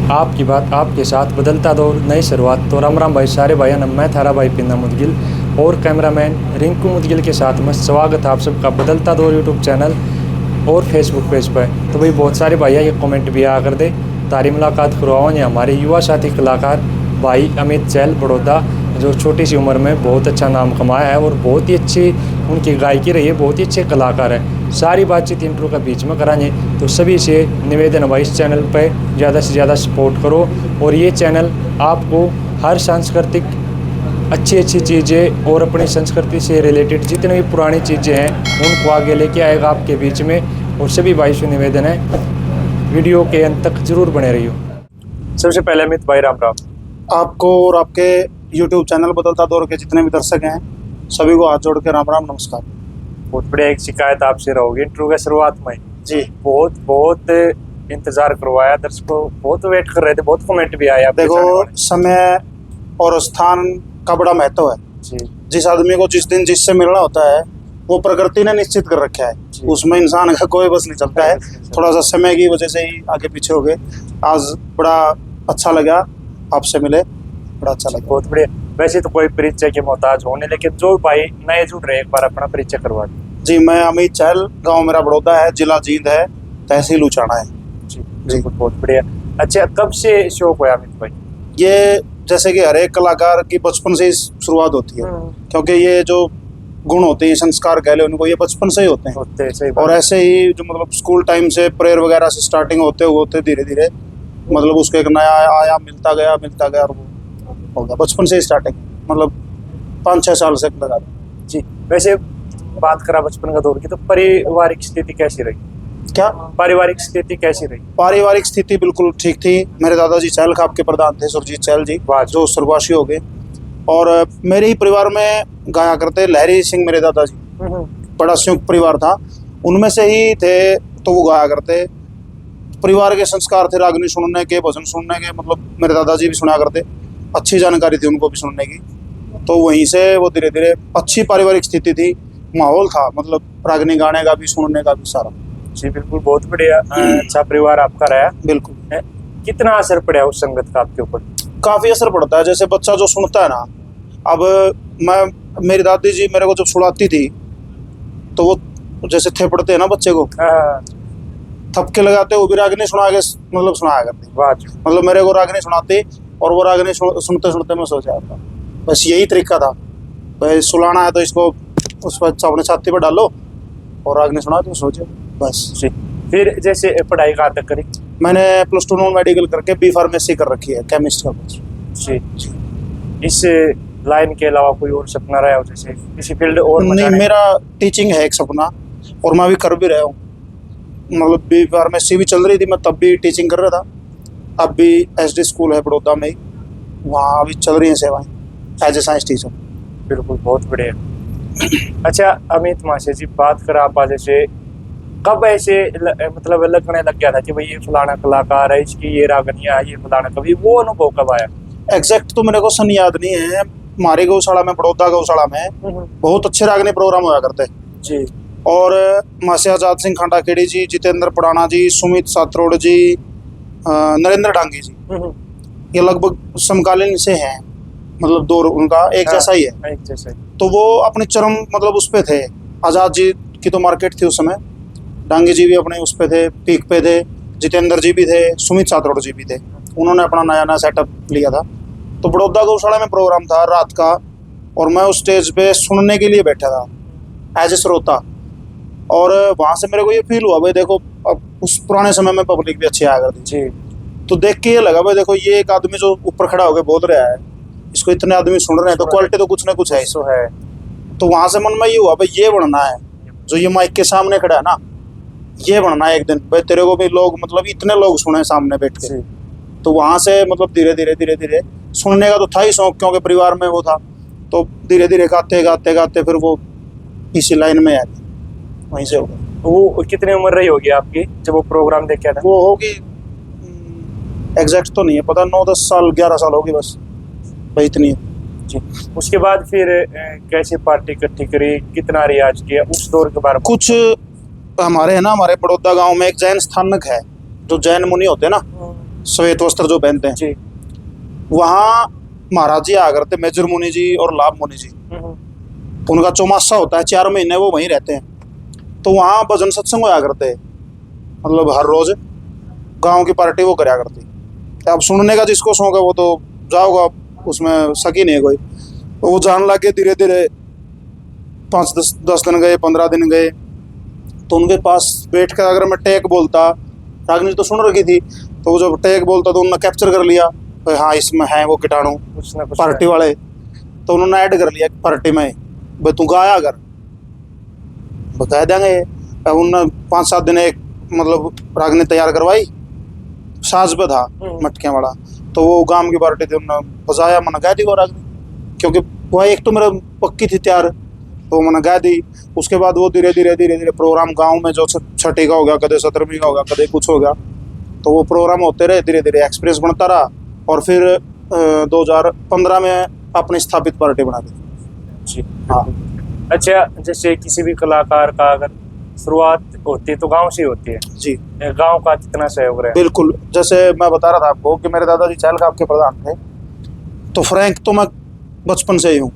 आपकी बात आपके साथ, बदलता दौर नई शुरुआत। तो राम राम भाई सारे भाइयों ने, मैं थारा भाई पिन्ना मुदगिल और कैमरामैन रिंकू मुदगिल के साथ में स्वागत है आप सबका बदलता दौर यूट्यूब चैनल और फेसबुक पेज पर। तो भाई बहुत सारे भैया ये कमेंट भी आ कर दे, तारी मुलाकात करवाओ या हमारे युवा साथी कलाकार भाई अमित चहल बड़ौदा, जो छोटी सी उम्र में बहुत अच्छा नाम कमाया है और बहुत ही अच्छी उनकी गायकी रही है, बहुत ही अच्छे कलाकार हैं। सारी बातचीत इंट्रो का बीच में कराएंगे, तो सभी से निवेदन है भाई इस चैनल पर ज़्यादा से ज़्यादा सपोर्ट करो और ये चैनल आपको हर सांस्कृतिक अच्छी अच्छी चीज़ें और अपनी संस्कृति से रिलेटेड जितनी भी पुरानी चीज़ें हैं उनको आगे लेके आएगा आपके बीच में। और सभी भाई से निवेदन है वीडियो के अंत तक जरूर बने रहियो। सबसे पहले अमित भाई राम राम आपको और आपके YouTube चैनल बदलता दौर के जितने भी दर्शक हैं सभी को हाथ जोड़ के राम राम नमस्कार। बहुत बढ़िया। एक शिकायत आपसे रहोगी इंट्रो के शुरुआत में जी, बहुत इंतजार करवाया, दर्शकों बहुत वेट कर रहे थे, बहुत कमेंट भी आए आपके देखो समय और स्थान का बड़ा महत्व है जी। जिस आदमी को जिस दिन जिससे मिलना होता है वो प्रकृति ने निश्चित कर रखा है, उसमें इंसान का कोई बस नहीं चलता है। थोड़ा सा समय की वजह से ही आगे पीछे हो गए। आज बड़ा अच्छा लगा आपसे मिले, बड़ा अच्छा लगा। बहुत बढ़िया। वैसे तो कोई परिचय के मोहताज होने, लेकिन जो भाई नए जुड़ रहे एक बार अपना परिचय करवा दें। जी, मैं अमित चहल, गांव मेरा बड़ौदा है, जिला जींद है, तहसील उचाना है। जी बहुत बढ़िया। अच्छा, कब से शौक हुआ अमित भाई? ये जैसे कि हर एक कलाकार की बचपन से ही शुरुआत होती है, क्योंकि ये जो गुण होते हैं, संस्कार कह ले उनको, ये बचपन से ही होते हैं। सही और ऐसे ही जो मतलब स्कूल टाइम से प्रेयर वगैरह से स्टार्टिंग होते धीरे धीरे मतलब उसको एक नया आयाम मिलता गया और वो हो गया। बचपन से ही स्टार्टिंग, मतलब 5-6 साल से लगा। जी, वैसे बात करा बचपन का दौर की, तो पारिवारिक स्थिति कैसी रही? क्या पारिवारिक स्थिति कैसी रही? पारिवारिक स्थिति बिल्कुल ठीक थी। मेरे दादाजी चहल खाप के प्रधान थे, सुरजीत चहल जी, जो स्वर्गवासी हो गए। और मेरे ही परिवार में गाया करते लहरी सिंह, मेरे दादाजी, बड़ा संयुक्त परिवार था, उनमें से ही थे, तो वो गाया करते। परिवार के संस्कार थे रागनी सुनने के, भजन सुनने के, मतलब मेरे दादाजी भी सुना करते, अच्छी जानकारी थी उनको भी सुनने की। तो वहीं से वो धीरे धीरे अच्छी पारिवारिक स्थिति थी, माहौल था, मतलब रागनी गाने का भी सुनने का भी सारा। जी बिल्कुल, बहुत बढ़िया। अच्छा परिवार आपका रहा। बिल्कुल। कितना असर पड़ा उस संगत का आपके ऊपर? काफी असर पड़ता है। जैसे बच्चा जो सुनता है ना, अब मेरी दादी जी मेरे को जब सुनाती थी तो वो जैसे थेपड़ते हैं ना बच्चे को, थपके लगाते, वो भी रागनी सुना के मतलब सुनाया करती। मतलब मेरे को रागनी सुनाती और वो रागनी सुनते सुनते मैं सो जाता। बस यही तरीका था, भाई सुलाना है तो इसको उस पर अपने छाती पर डालो और रागनी सुना तो सो जाओ बस। जी, फिर जैसे पढ़ाई कहाँ तक करी? मैंने +2 नॉन मेडिकल करके B फार्मेसी कर रखी है, केमिस्ट का कोर्स। जी। इस लाइन के अलावा कोई और सपना रहा हो, जैसे किसी फील्ड और? नहीं, मेरा टीचिंग है एक सपना, और मैं अभी कर भी रहा हूँ। मतलब B फार्मेसी भी चल रही थी, मैं तब भी टीचिंग कर रहा था। अब भी SD स्कूल है बड़ौदा में, वहाँ अभी चल रही हैं सेवाएं एज ए साइंस टीचर। बिल्कुल, बहुत बढ़िया। अच्छा अमित माशे जी, बात करें आप जैसे कब ऐसे मतलब लगने लग गया था कि भाई ये फलाना कलाकार है, इसकी ये रागनियाँ, ये फलाना, कभी वो अनुभव कब आया? एग्जैक्ट तो मेरे को सन याद नहीं है। हमारे गौशाला में, बड़ौदा गौशाला में बहुत अच्छे रागनी प्रोग्राम होया करते जी। और मासी आजाद सिंह खांडाखेड़ी जी, जितेंद्र पड़ाना जी, सुमित सात्रोड़ जी, नरेंद्र डांगी जी, ये लगभग समकालीन से हैं, मतलब दौर उनका एक जैसा ही है। एक जैसा ही। तो वो अपने चरम मतलब उस पे थे। आजाद जी की तो मार्केट थी उस समय, डांगी जी भी अपने उस पे थे, पीक पे थे, जितेंद्र जी भी थे, सुमित सात्रोड़ जी भी थे। उन्होंने अपना नया सेटअप लिया था। तो बड़ौदा गौशाला में प्रोग्राम था रात का, और मैं उस स्टेज पे सुनने के लिए बैठा था एज ए श्रोता। और वहाँ से मेरे को ये फील हुआ, भाई देखो अब उस पुराने समय में पब्लिक भी अच्छी आया करती थी, तो देख के ये लगा भाई देखो ये एक आदमी जो ऊपर खड़ा होकर बोल रहा है, इसको इतने आदमी सुन रहे हैं, तो क्वालिटी तो कुछ ना कुछ है इसको है। तो वहाँ से मन में ये हुआ भाई ये बनना है, जो ये माइक के सामने खड़ा है ना, ये बनना है एक दिन, भाई तेरे को भी लोग मतलब इतने लोग सुने सामने बैठ के। तो वहाँ से मतलब धीरे धीरे सुनने का तो था ही शौक, क्योंकि परिवार में वो था। तो धीरे धीरे गाते फिर वो इसी लाइन में आ गई, वहीं से होगा। वो कितनी उम्र रही होगी आपकी जब वो प्रोग्राम देखा था? वो होगी, एग्जैक्ट तो नहीं है पता, 9-10 साल 11 साल होगी बस, भाई इतनी है जी। उसके बाद फिर कैसे पार्टी इकट्ठी करी, कितना रियाज किया, उस दौर के बारे में कुछ? हमारे है ना, हमारे बड़ौदा गांव में एक जैन स्थानक है, जो जैन मुनि होते हैं ना, श्वेत वस्त्र जो पहनते हैं, जी। वहाँ महाराज जी आया करते, मेजर मुनि जी और लाभ मुनि जी। उनका चौमासा होता है, 4 महीने वो वहीं रहते हैं। तो वहाँ भजन सत्संग होया करते, मतलब हर रोज गांव की पार्टी वो कराया करती। अब सुनने का जिसको शौक है वो तो जाओगा, उसमें शक ही नहीं है कोई। तो वो जान लगे धीरे धीरे, 5-10 दिन गए, 15 दिन गए, तो उनके पास बैठ कर अगर मैं टेक बोलता, रागनी तो सुन रखी थी, तो वो जब टेक बोलता तो उन्होंने कैप्चर कर लिया, भाई हाँ इसमें है वो कीटाणु कुछ ना कुछ पार्टी वाले, तो उन्होंने ऐड कर लिया पार्टी में, भाई तू गाया अगर बता देंगे। अब उन्होंने 5-7 दिन एक मतलब रागनी तैयार करवाई, साज पे था मटके वाला, तो वो गांव की पार्टी थी, उन्होंने बजाया, मैंने गा दी वो रागनी, क्योंकि वह एक तो मेरा पक्की थी तैयार, तो मैंने गा दी। उसके बाद वो धीरे धीरे प्रोग्राम गांव में जो छठी का हो गया, कदे 17वीं का हो गया, कदे कुछ हो गया, तो वो प्रोग्राम होते रहे, धीरे धीरे एक्सपीरियंस बनता रहा। और फिर 2015 में अपनी स्थापित पार्टी बना दी। जी। हाँ। अच्छा, जैसे किसी भी कलाकार का अगर शुरुआत होती है तो गांव से ही होती है जी, गांव का कितना सहयोग रहा है? बिल्कुल। जैसे मैं बता रहा था आपको कि मेरे दादाजी चहल गांव के प्रधान थे, तो फ्रैंक तो मैं बचपन से ही हूँ,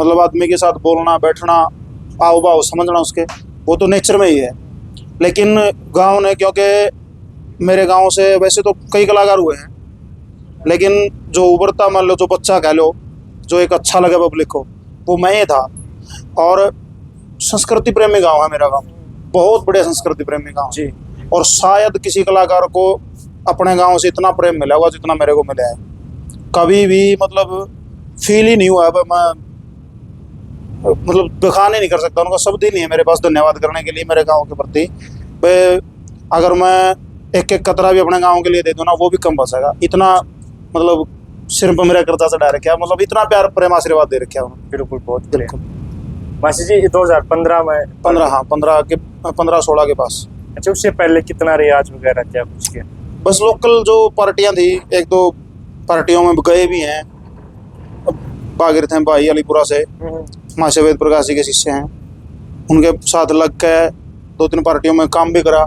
मतलब आदमी के साथ बोलना बैठना, आओ बाओ समझना उसके, वो तो नेचर में ही है। लेकिन गांव ने, क्योंकि मेरे गांव से वैसे तो कई कलाकार हुए हैं, लेकिन जो उभरता मान लो, जो बच्चा कह लो, जो एक अच्छा लगे पब्लिक को, वो मैं ही था। और संस्कृति प्रेमी गांव है मेरा गांव, बहुत बड़े संस्कृति प्रेमी गांव जी। और शायद किसी कलाकार को अपने गांव से इतना प्रेम मिला होगा जितना मेरे को मिला है। कभी भी मतलब फील ही नहीं हुआ है, मैं मतलब बखान ही नहीं कर सकता, उनका शब्द ही नहीं है मेरे पास धन्यवाद करने के लिए मेरे गांव के प्रति। अगर मैं एक एक कतरा भी अपने गांव के लिए दे दूँ ना, वो भी कम बचेगा। इतना मतलब सिर पर मेरा कर्जा चढ़ा रखा है, मतलब इतना प्यार प्रेम आशीर्वाद दे रखा है उन्होंने। बिल्कुल, बहुत बिल्कुल। मासी जी 2015 में 15-16 के पास। अच्छा, उससे पहले कितना रियाज वगैरह क्या कुछ किया? बस लोकल जो पार्टियां थी, 1-2 पार्टियों में गए भी हैं, भागीरथ हैं भाई अलीपुरा से, मासे वेद प्रकाश जी के शिष्य हैं, उनके साथ लग के 2-3 पार्टियों में काम भी करा,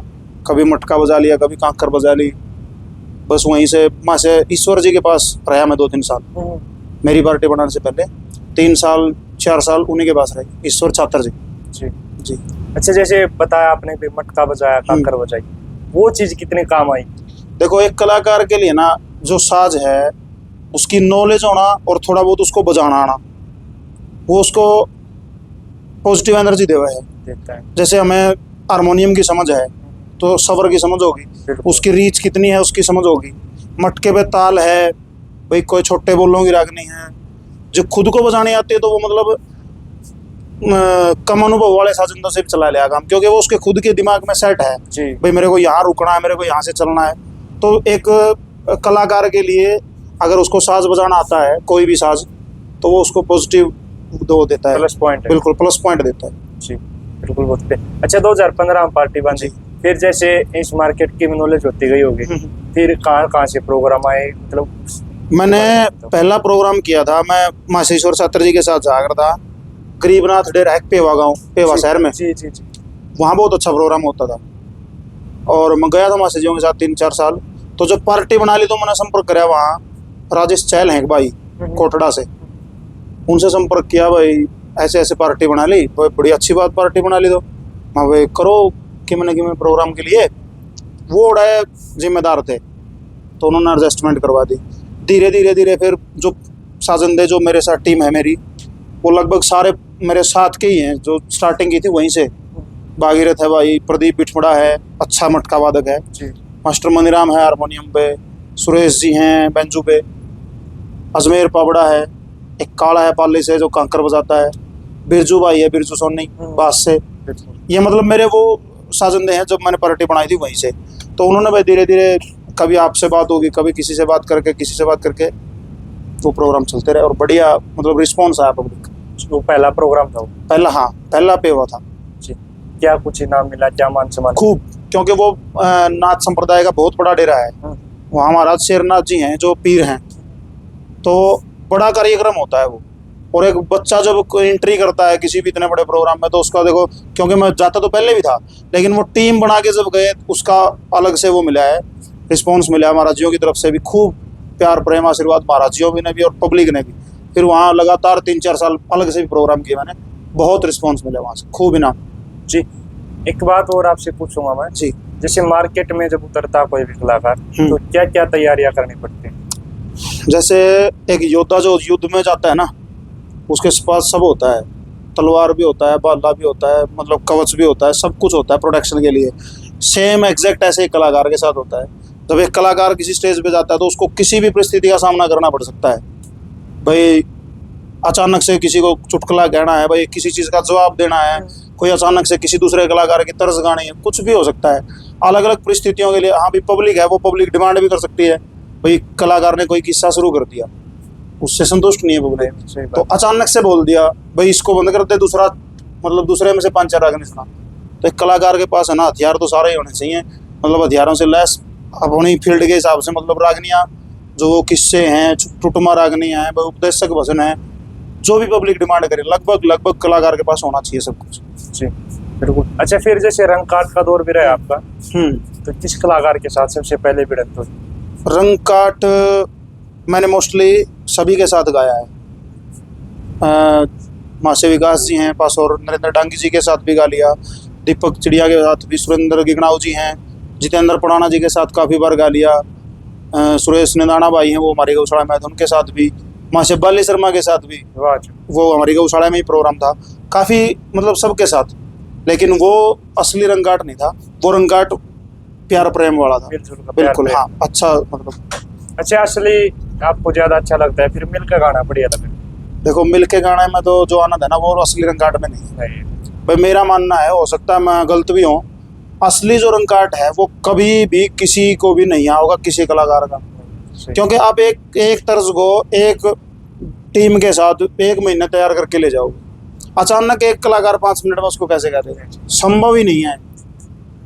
कभी मटका बजा लिया, कभी कांकर बजा ली। बस वहीं से माँ से ईश्वर जी के पास रहा मैं 2-3 साल, मेरी पार्टी बनाने से पहले 3-4 साल उन्हीं के पास रहे, ईश्वर छात्र जी। जी। जी। अच्छा, जैसे बताया आपने भी मटका बजाया, कांकर बजाई, वो चीज कितने काम आई? देखो, एक कलाकार के लिए ना, जो साज है उसकी नॉलेज होना और थोड़ा बहुत उसको बजाना आना, वो उसको पॉजिटिव एनर्जी देता है। जैसे हमें हारमोनियम की समझ है तो सवर की समझ होगी, उसकी रीच कितनी है उसकी समझ होगी। मटके पे ताल है, भाई कोई छोटे बोलों की रागनी है, जो खुद को बजाने आती है तो वो मतलब कम अनुभव वाले साजंदों से चला लिया काम, क्योंकि वो उसके खुद के दिमाग में सेट है जी। भाई मेरे को यहाँ रुकना है, मेरे को यहाँ से चलना है। तो एक कलाकार के लिए अगर उसको साज बजाना आता है, कोई भी साज, तो वो उसको पॉजिटिव दो देता है, प्लस पॉइंट है। बिल्कुल प्लस पॉइंट देता है। जी, बिल्कुल बोलते। अच्छा, 2015 में पार्टी बनी, फिर जैसे इस मार्केट की नॉलेज होती गई होगी, फिर कहाँ से प्रोग्राम आए? मतलब मैंने पहला प्रोग्राम किया था, मैं मासेश्वर छात्र जी के साथ जाया करता, गरीबनाथ डेरा है पेवा गाँव, पेवा शहर में। जी जी जी। वहाँ बहुत अच्छा प्रोग्राम होता था और मैं गया था मासी जी के साथ 3-4 साल। तो जब पार्टी बना ली तो मैंने संपर्क कराया, वहाँ राजेश चहल हैं भाई कोटड़ा से, उनसे संपर्क किया, भाई ऐसे ऐसे पार्टी बना ली, भाई बड़ी अच्छी बात पार्टी बना ली, तो हाँ भाई करो कि मैंने प्रोग्राम के लिए। वो बड़े जिम्मेदार थे तो उन्होंने एडजस्टमेंट करवा दी। धीरे फिर जो साजंदे जो मेरे साथ टीम है मेरी, वो लगभग सारे मेरे साथ के ही हैं, जो स्टार्टिंग की थी वहीं से। भागीरथ है भाई, प्रदीप बिठमड़ा है, अच्छा मटका वादक है जी। मास्टर मनीराम है हारमोनियम पे, सुरेश जी हैं बेंजू पे, अजमेर पावड़ा है, एक काला है पाली से जो कांकर बजाता है, बिरजू भाई है बिरजू सोनी बास से। ये मतलब मेरे वो साजंदे हैं जब मैंने पार्टी बनाई थी वहीं से। तो उन्होंने भाई धीरे धीरे कभी आपसे बात होगी, कभी किसी से बात करके वो प्रोग्राम चलते रहे और बढ़िया मतलब रिस्पॉन्स आया पब्लिक। वो पहला प्रोग्राम था वो? पहला पे हुआ था जी। क्या कुछ इनाम मिला, क्या मान सम्मान? खूब, क्योंकि वो नाथ संप्रदाय का बहुत बड़ा डेरा है। वहाँ महाराज शेरनाथ जी हैं जो पीर हैं, तो बड़ा कार्यक्रम होता है वो। और एक बच्चा जब एंट्री करता है किसी भी इतने बड़े प्रोग्राम में, तो उसका देखो, क्योंकि मैं जाता तो पहले भी था, लेकिन वो टीम बना के जब गए उसका अलग से वो मिला है रिस्पॉन्स मिला महाराजियों की तरफ से भी, खूब प्यार प्रेम आशीर्वाद महाराजियों भी ने भी और पब्लिक ने भी। फिर वहाँ लगातार 3-4 साल अलग से भी प्रोग्राम किए मैंने, बहुत रिस्पॉन्स मिला वहाँ से, खूब इनाम। जी, एक बात और आपसे पूछूंगा मैं, जी। जैसे मार्केट में जब उतरता कोई भी कलाकार तो क्या क्या तैयारियां करनी पड़ती हैं? जैसे एक योद्धा जो युद्ध में जाता है ना, उसके पास सब होता है, तलवार भी होता है, भाला भी होता है, मतलब कवच भी होता है, सब कुछ होता है प्रोटेक्शन के लिए। सेम एग्जैक्ट ऐसे ही कलाकार के साथ होता है। जब एक कलाकार किसी स्टेज पे जाता है तो उसको किसी भी परिस्थिति का सामना करना पड़ सकता है। भाई अचानक से किसी को चुटकुला कहना है, भाई किसी चीज़ का जवाब देना है, कोई अचानक से किसी दूसरे कलाकार की तर्ज गानी है, कुछ भी हो सकता है। अलग अलग परिस्थितियों के लिए, हाँ भी पब्लिक है, वो पब्लिक डिमांड भी कर सकती है, भाई कलाकार ने कोई किस्सा शुरू कर दिया, उससे संतुष्ट नहीं है पब्लिक, तो अचानक से बोल दिया भाई इसको बंद कर दे, दूसरा मतलब दूसरे में से 5-4 राग नहीं सुना। तो एक कलाकार के पास है ना, हथियार तो सारे ही होने चाहिए, मतलब हथियारों से लैस अपनी फील्ड के हिसाब से, मतलब रागनियाँ जो वो किस्से हैं, टुटमा रागनियाँ हैं, उपदेशक भजन है, जो भी पब्लिक डिमांड करे, लगभग कलाकार के पास होना चाहिए सब कुछ। जी बिल्कुल। अच्छा, फिर जैसे रंग काट का दौर भी रहा आपका, तो किस कलाकार के साथ सबसे पहले भिड़ंत हुई? रंग काट मैंने मोस्टली सभी के साथ गाया है। मासे विकास जी हैं पास, और नरेंद्र डांगी जी के साथ भी गा लिया, दीपक चिड़िया के साथ भी, सुरेंद्र गिगनाव जी हैं, जितेंद्र पुराना जी के साथ काफ़ी बार गा लिया, सुरेश निंदाना भाई हैं वो हमारी गौशाला में, उनके साथ भी, माँ शिब्बाली शर्मा के साथ भी, वो हमारी गौशाला में ही प्रोग्राम था, काफ़ी मतलब सबके साथ। लेकिन वो असली रंगाट नहीं था, वो रंगाट प्यार प्रेम वाला था, बिल्कुल। हाँ, अच्छा मतलब। अच्छा, असली आपको ज़्यादा अच्छा लगता है फिर मिल के गाना बढ़िया लगता है? देखो, मिल के गाने में तो जो आनंद है ना, वो असली रंगाट में नहीं है भाई। मेरा मानना है, हो सकता है मैं गलत भी हूँ, असली जो रंगाट है वो कभी भी किसी को भी नहीं होगा किसी कलाकार का। क्योंकि आप एक तर्ज को एक टीम के साथ 1 महीने तैयार करके ले जाओगे, अचानक एक कलाकार 5 मिनट में उसको कैसे गा देगा? संभव ही नहीं है।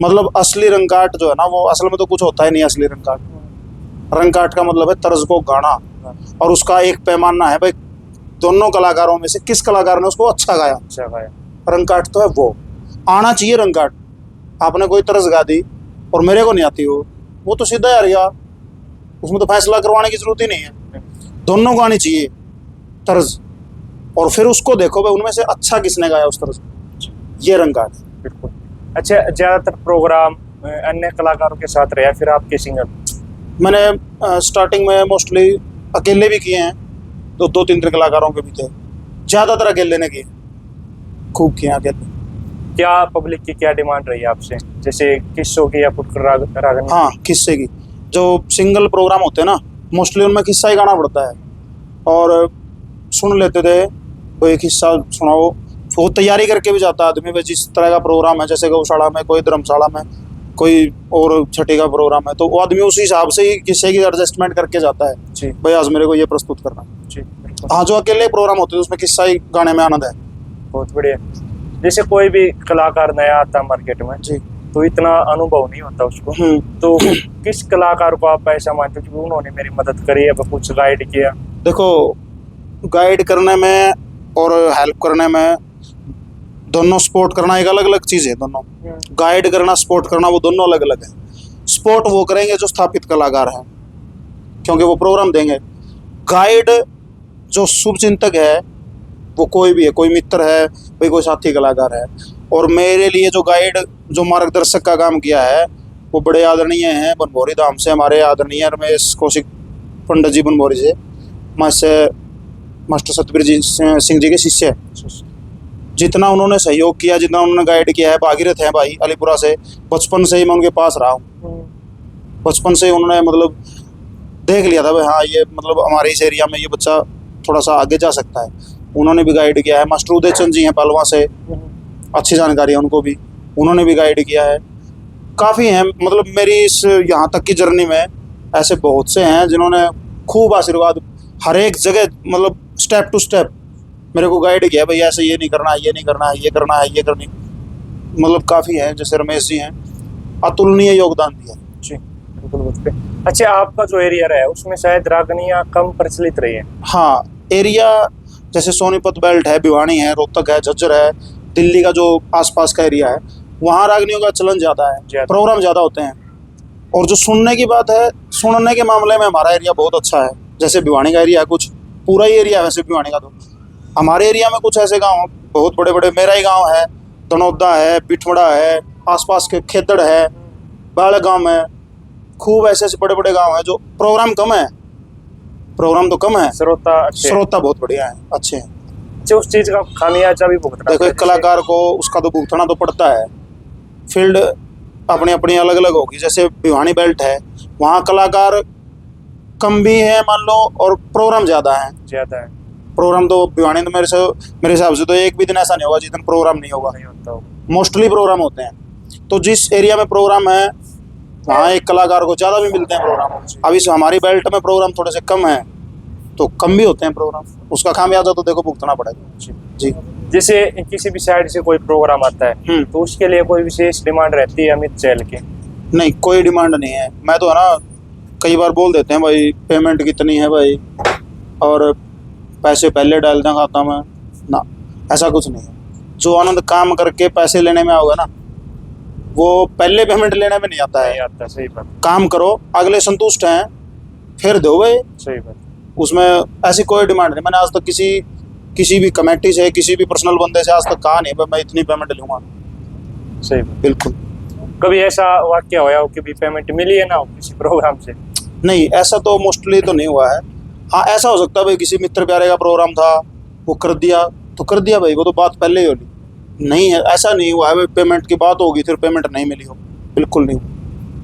मतलब असली रंगाट जो है ना, वो असल में तो कुछ होता ही नहीं। असली रंगाट का मतलब है तर्ज को गाना, और उसका एक पैमाना है भाई, दोनों कलाकारों में से किस कलाकार ने उसको अच्छा गाया। रंगाट तो है वो, आना चाहिए रंगाट। आपने कोई तर्ज गा दी और मेरे को नहीं आती वो तो सीधा यार यार, उसमें तो फैसला करवाने की जरूरत ही नहीं है। दोनों गानी चाहिए तर्ज, और फिर उसको देखो भाई उनमें से अच्छा किसने गाया उस तर्ज, ये रंगाट है। बिल्कुल। अच्छा, ज़्यादातर प्रोग्राम अन्य कलाकारों के साथ रहा फिर आपके सिंगर? मैंने स्टार्टिंग में मोस्टली अकेले भी किए हैं, 2-3 कलाकारों के भी थे, ज़्यादातर अकेले ने किए, खूब किए अकेले। क्या पब्लिक की क्या डिमांड रही है आपसे, जैसे किस्सों की या फुटकर रागनी? हाँ, किस्से की। जो सिंगल प्रोग्राम होते हैं ना, मोस्टली उनमें किस्सा ही गाना पड़ता है, और सुन लेते थे वो एक हिस्सा सुनाओ, वो तैयारी करके भी जाता आदमी भाई, जिस तरह का प्रोग्राम है, जैसे गौशाला में, कोई धर्मशाला में, कोई और छठी का प्रोग्राम है, तो वो आदमी उसी हिसाब से ही किस्से की एडजस्टमेंट करके जाता है जी, भाई आज मेरे को ये प्रस्तुत करना जी। हाँ, जो अकेले प्रोग्राम होते हैं उसमें किस्सा ही गाने में आनंद है। बहुत बढ़िया। जैसे कोई भी कलाकार नया आता है मार्केट में जी, तो इतना अनुभव नहीं होता उसको, तो किस कलाकार को आप ऐसा मानते हो कि उन्होंने मेरी मदद करी है, कुछ गाइड किया? देखो, गाइड करने में और हेल्प करने में दोनों, सपोर्ट करना एक अलग अलग चीज़ है। दोनों गाइड करना, सपोर्ट करना, वो दोनों अलग अलग है। सपोर्ट वो करेंगे जो स्थापित कलाकार हैं, क्योंकि वो प्रोग्राम देंगे। गाइड जो शुभचिंतक है वो कोई भी है, कोई मित्र है, कोई साथी कलाकार है। और मेरे लिए जो गाइड, जो मार्गदर्शक का काम किया है, वो बड़े आदरणीय हैं बनभौरी धाम से, हमारे आदरणीय रमेश कौशिक पंडित जी बनभौरी से, मास्टर सतबीर जी सिंह जी के शिष्य है। जितना उन्होंने सहयोग किया, जितना उन्होंने गाइड किया है, भागीरथ है भाई अलीपुरा से, बचपन से ही मैं उनके पास रहा हूँ। बचपन से उन्होंने मतलब देख लिया था भाई, हाँ ये मतलब हमारे इस एरिया में ये बच्चा थोड़ा सा आगे जा सकता है। उन्होंने भी गाइड किया है। मास्टर उदय चंद जी हैं पालवा से, अच्छी जानकारी है उनको भी, उन्होंने भी गाइड किया है। काफ़ी हैं, मतलब मेरी इस यहाँ तक की जर्नी में ऐसे बहुत से हैं जिन्होंने खूब आशीर्वाद हर एक जगह, मतलब स्टेप टू स्टेप मेरे को गाइड किया, भाई ऐसे ये नहीं करना है, ये नहीं करना है, ये करना है, ये करनी, मतलब काफ़ी है। जैसे रमेश जी हैं, अतुलनीय योगदान दिया जी। बिल्कुल। अच्छा, आपका जो एरिया रहा है उसमें शायद रागनियाँ कम प्रचलित रही है? हाँ, एरिया जैसे सोनीपत बेल्ट है, भिवानी है, रोहतक है, झज्जर है, दिल्ली का जो आसपास का एरिया है, वहाँ रागनियों का चलन ज़्यादा है, प्रोग्राम ज़्यादा होते हैं। और जो सुनने की बात है, सुनने के मामले में हमारा एरिया बहुत अच्छा है। जैसे भिवानी का एरिया है, कुछ पूरा ही एरिया है वैसे भिवानी का, तो हमारे एरिया में कुछ ऐसे गांव बहुत बड़े बड़े, मेरा ही गांव है, दनौदा है, बिठमड़ा है, आसपास के खेतड़ है, बाड़गांव है, खूब ऐसे ऐसे बड़े बड़े गांव हैं जो प्रोग्राम कम है, प्रोग्राम तो कम है, श्रोता बहुत बढ़िया है, अच्छे हैं। जो उस चीज का खामियाजा भी भुगतना देखो, एक कलाकार को उसका तो भुगतना तो पड़ता है। फील्ड अपनी अपनी अलग अलग होगी। जैसे भिवानी बेल्ट है, वहाँ कलाकार कम भी है मान लो, और प्रोग्राम ज़्यादा है। प्रोग्राम तो भिवानी तो मेरे हिसाब से तो एक भी दिन ऐसा नहीं होगा जिस दिन प्रोग्राम नहीं होगा, मोस्टली प्रोग्राम होते हैं। तो जिस एरिया में प्रोग्राम है वहाँ एक कलाकार को ज़्यादा भी मिलते हैं प्रोग्राम। अभी से हमारी बेल्ट में प्रोग्राम थोड़े से कम है, तो कम भी होते हैं प्रोग्राम, उसका खामियाजा तो देखो भुगतना पड़ेगा। जी, जैसे किसी भी साइड से कोई प्रोग्राम आता है तो उसके लिए कोई विशेष डिमांड रहती है अमित चैल की? नहीं, कोई डिमांड नहीं है। मैं तो है ना, कई बार बोल देते हैं भाई पेमेंट कितनी है भाई, और पैसे पहले डाल दें खाता में ना, ऐसा कुछ नहीं है। जो आनंद काम करके पैसे लेने में आओगे ना, वो पहले पेमेंट लेने में नहीं आता है। सही बात। काम करो, अगले संतुष्ट हैं, फिर दो भाई। सही बात। उसमें ऐसी कोई डिमांड नहीं। मैंने आज तक किसी भी कमेटी से, किसी भी पर्सनल बंदे से आज तक कहा नहीं भाई मैं इतनी पेमेंट लूँगा। सही, बिल्कुल। कभी ऐसा वाक्य होया हो कि भी पेमेंट मिली है ना हो किसी प्रोग्राम से? नहीं, ऐसा तो मोस्टली तो नहीं हुआ है। हाँ, ऐसा हो सकता है भाई किसी मित्र प्यारे का प्रोग्राम था, वो कर दिया तो कर दिया भाई, वो तो बात पहले ही होगी। नहीं है, ऐसा नहीं हुआ है भाई पेमेंट की बात होगी फिर पेमेंट नहीं मिली हो, बिल्कुल नहीं।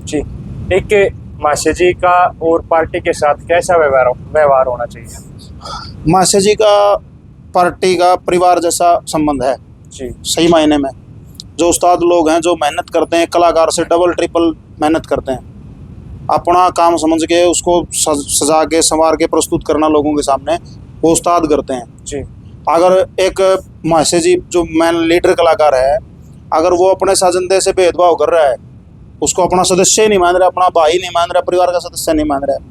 जी, एक माशे जी का और पार्टी के साथ कैसा व्यवहार होना चाहिए? माशे जी का पार्टी का परिवार जैसा संबंध है जी, सही मायने में। जो उस्ताद लोग हैं, जो मेहनत करते हैं, कलाकार से डबल ट्रिपल मेहनत करते हैं, अपना काम समझ के उसको सजा के संवार के प्रस्तुत करना लोगों के सामने, वो उस्ताद करते हैं जी। अगर एक माशे जी जो मैन लीडर कलाकार है, अगर वो अपने साजंदे से भेदभाव कर रहा है, उसको अपना सदस्य ही नहीं मान रहा, अपना भाई नहीं मान रहा, परिवार का सदस्य नहीं मान रहा है,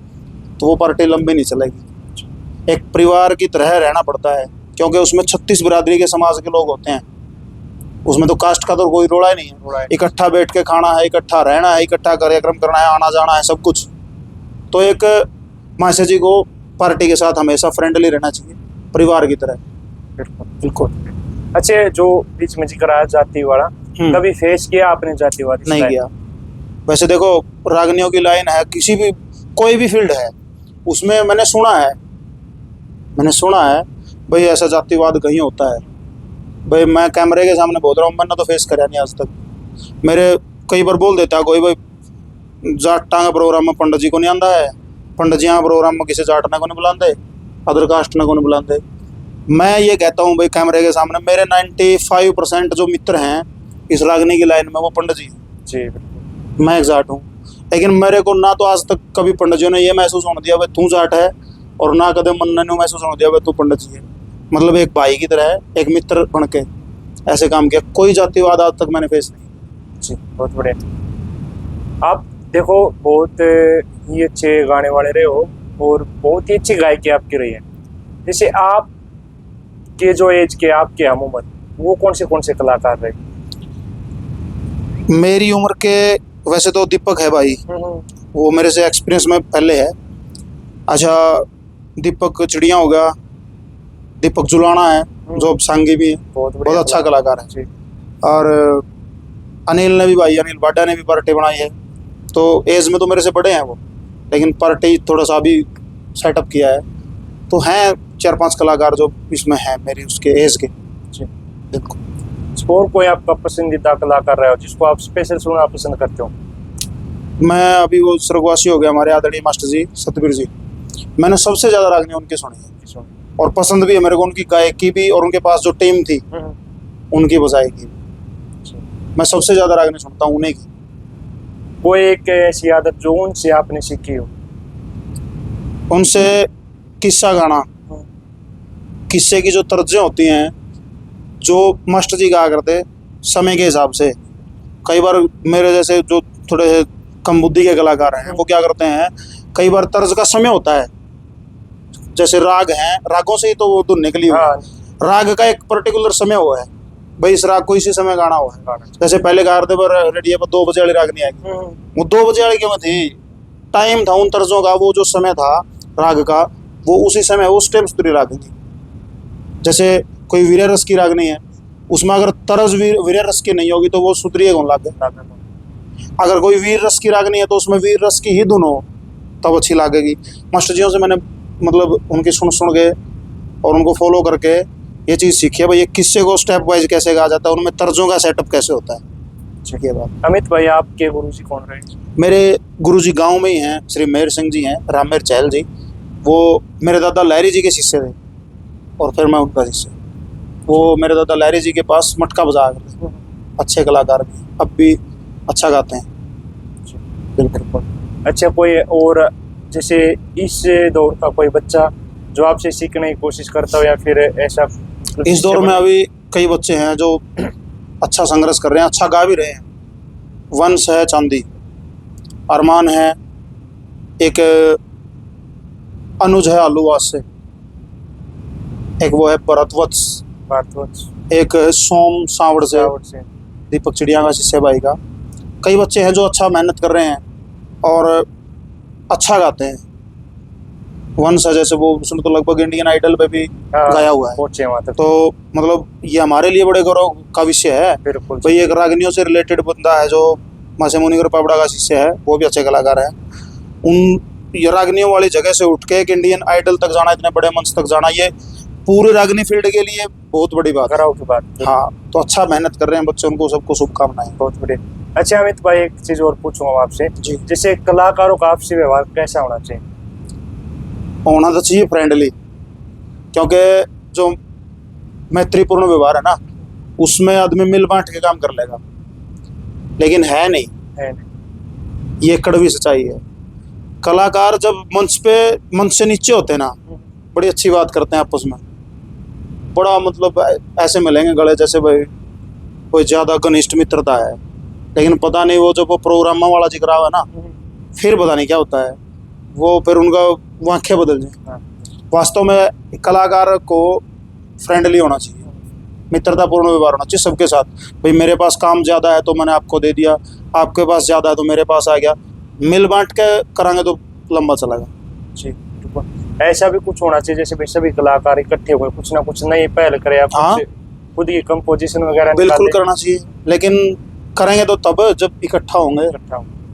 तो वो पार्टी लंबी नहीं चलेगी। एक परिवार की तरह रहना पड़ता है, क्योंकि उसमें 36 बिरादरी के समाज के लोग होते हैं। उसमें तो कास्ट का तो कोई रोड़ा ही नहीं है। इकट्ठा बैठ के खाना है, इकट्ठा रहना है, इकट्ठा कार्यक्रम करना है, आना जाना है, सब कुछ। तो एक माशे जी को पार्टी के साथ हमेशा फ्रेंडली रहना चाहिए, परिवार की तरह। बिल्कुल। अच्छा, जो बीच में जिक्र आया जाति वाला, कभी फेस किया आपने जातिवाद? नहीं किया। वैसे देखो, रागनियों की लाइन है, किसी भी कोई भी फील्ड है, उसमें मैंने सुना है भाई ऐसा जातिवाद कहीं होता है। भाई मैं कैमरे के सामने बोल रहा हूँ, मैंने तो फेस करा नहीं आज तक। मेरे कई बार बोल देता कोई भाई जाटा का प्रोग्राम में पंडित जी को नहीं आंदा है, पंडित जी यहाँ प्रोग्राम में किसी जाट ने को नहीं बुलाते, अदर कास्ट ने को नहीं बुलाते। मैं ये कहता हूँ भाई कैमरे के सामने, मेरे 95% जो मित्र हैं इस रागनी की लाइन में, वो पंडित जी हैं। जी, मैं एक जाट हूँ, लेकिन मेरे को ना तो आज तक कभी पंडित जी ने ये महसूस होने दिया भाई तू जाट है, और ना कदम मन ने महसूस होने दिया भाई तू पंडित जी है। मतलब एक भाई की तरह है, एक मित्र बन के ऐसे काम किया। कोई जातिवाद आज तक मैंने फेस नहीं। जी, बहुत बढ़िया। आप देखो, बहुत ही अच्छे गाने वाले रहे हो और बहुत ही अच्छी गायकी आपकी रही है। जैसे आप के जो एज के आपके हम उम्र, वो कौन से कलाकार रहे? मेरी उम्र के वैसे तो दीपक है भाई, वो मेरे से एक्सपीरियंस में पहले है। अच्छा, दीपक चिड़िया हो गया, दीपक जुलाना है जो सांगी भी है, बहुत अच्छा कलाकार है। और अनिल ने भी भाई, अनिल बाडा ने भी पार्टी बनाई है। तो एज में तो मेरे से बड़े हैं वो, लेकिन पार्टी थोड़ा सा भी सेटअप किया है। तो हैं 4-5 कलाकार जो इसमें हैं मेरी उसके एज के। बिल्कुल। और कोई आपका पसंदीदा कलाकार रहा हो जिसको आप स्पेशल सुनना पसंद करते हो? मैं अभी वो स्वर्गवासी हो गया हमारे आदरणीय मास्टर जी सतबीर जी, मैंने सबसे ज़्यादा रागनी उनकी सुनी है और पसंद भी है मेरे को उनकी गायकी भी, और उनके पास जो टीम थी उनकी बजाई की। मैं सबसे ज़्यादा रागनी सुनता हूँ उन्हीं की। कोई एक ऐसी आदत जो उनसे आपने सीखी हो? उनसे किस्सा गाना, किस्से की जो तर्जें होती हैं, जो मास्टर जी गाया करते समय के हिसाब से। कई बार मेरे जैसे जो थोड़े कम बुद्धि के कलाकार हैं, वो क्या करते हैं, कई बार तर्ज का समय होता है, जैसे राग हैं, रागों से ही तो वो धुन निकली हुई है। राग का एक पर्टिकुलर समय हुआ है, भाई इस राग को इसी समय गाना हुआ है। जैसे पहले गा रहे थे पर रेडियो पर 2 बजे वाली राग नहीं आएगी, वो 2 बजे वाली क्यों थी, टाइम था उन तर्जों का, वो जो समय था राग का, वो उसी समय उस टाइम सुतरी राग थी। जैसे कोई वीर रस की राग नहीं है, उसमें अगर तरज वीर रस की नहीं होगी तो वो सुतरी कौन लागे। अगर कोई वीर रस की राग नहीं है तो उसमें वीर रस की ही धुन हो तब अच्छी लागेगी। मास्टर जियों से मैंने मतलब उनकी सुन के और उनको फॉलो करके ये चीज़ सीखी है भाई, ये किस्से को स्टेप वाइज कैसे गाया जाता है, उनमें तर्जों का सेटअप कैसे होता है। ठीक है बात। अमित भाई आपके गुरुजी कौन रहे? मेरे गुरुजी गांव में ही हैं, श्री मेहर सिंह जी हैं, रामेर चहल जी। वो मेरे दादा लहरी जी के शिष्य थे और फिर मैं उनका शिष्य। वो मेरे दादा लहरी जी के पास मटका बजाया करते थे, अच्छे कलाकार भी, अब भी अच्छा गाते हैं। बिल्कुल। अच्छा, कोई और जैसे इस दौर का कोई बच्चा जो आपसे सीखने की कोशिश करता हो या फिर ऐसा? इस दौर में अभी कई बच्चे हैं जो अच्छा संघर्ष कर रहे हैं, अच्छा गा भी रहे हैं। वंश है चांदी, अरमान है, एक अनुज है आलूवास से, एक वो है भरतवत्स, एक सोम सावड़ से, दीपक चिड़िया का शिष्य भाई का। कई बच्चे हैं जो अच्छा मेहनत कर रहे हैं और अच्छा गाते हैं। वंश है जैसे, वो उसने तो लगभग इंडियन आइडल पे भी गाया हुआ है, पहुंचे वहां तक। तो मतलब ये हमारे लिए बड़े गौरव का विषय है भाई। एक रागनियों से रिलेटेड बंदा है जो मासे मुनिगर पापड़ा का शिष्य है, वो भी अच्छे कलाकार है। उन ये रागनियों वाली जगह से उठ के एक इंडियन आइडल तक जाना, इतने बड़े मंच तक जाना, ये पूरे रागनी फील्ड के लिए बहुत बड़ी बात है। हाँ, तो अच्छा मेहनत कर रहे हैं बच्चे, उनको सबको शुभकामनाएं। बहुत बढ़िया। अच्छा अमित भाई, एक चीज और पूछूंगा आपसे, जैसे कलाकारों का आपसी व्यवहार कैसा होना चाहिए? होना तो चाहिए फ्रेंडली, क्योंकि जो मैत्रीपूर्ण व्यवहार है ना, उसमें आदमी मिल बांट के काम कर लेगा, लेकिन है नहीं। ये कड़वी सच्चाई है। कलाकार जब मंच से नीचे होते हैं ना, बड़ी अच्छी बात करते हैं आपस में, बड़ा मतलब ऐसे मिलेंगे गले जैसे भाई कोई ज्यादा घनिष्ठ मित्रता है। लेकिन पता नहीं वो जब वो प्रोग्राम वाला जिक्र है ना, फिर पता नहीं क्या होता है, वो फिर उनका आंखें बदल जाए। वास्तव में कलाकार को फ्रेंडली होना चाहिए, मित्रतापूर्ण व्यवहार होना चाहिए सबके साथ। भाई मेरे पास काम ज़्यादा है तो मैंने आपको दे दिया, आपके पास ज़्यादा है तो मेरे पास आ गया, मिल बांट के करांगे तो लंबा चलेगा जी। ऐसा भी कुछ होना चाहिए जैसे भाई सभी कलाकार इकट्ठे हुए कुछ ना कुछ नई पहल करें, हाँ, खुद की कंपोजिशन वगैरह बिल्कुल करना चाहिए, लेकिन करेंगे तो तब जब इकट्ठा होंगे।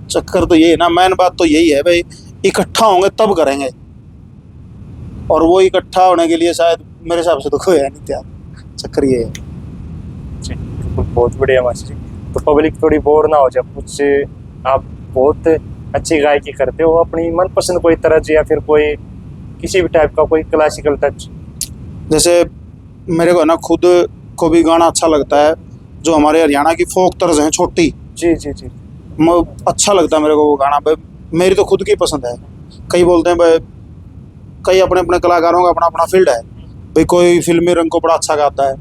चक्कर तो यही है ना, मेन बात तो यही है भाई, इकट्ठा होंगे तब करेंगे, और वो इकट्ठा होने के लिए शायद मेरे हिसाब से तो कोई है नहीं तैयार। चक्कर ये है जी। बहुत बढ़िया मास्टर जी। तो पब्लिक थोड़ी बोर ना हो जाए, कुछ आप बहुत अच्छी गायकी करते हो, अपनी मनपसंद कोई तरज या फिर कोई किसी भी टाइप का कोई क्लासिकल टच? जैसे मेरे को ना खुद को भी गाना अच्छा लगता है, जो हमारे हरियाणा की फोक तर्ज है छोटी, जी, अच्छा लगता है मेरे को वो गाना भाई, मेरी तो खुद की पसंद है। कई बोलते हैं भाई, कई अपने अपने कलाकारों का अपना अपना फील्ड है भाई, कोई फिल्मी रंग को बड़ा अच्छा गाता है,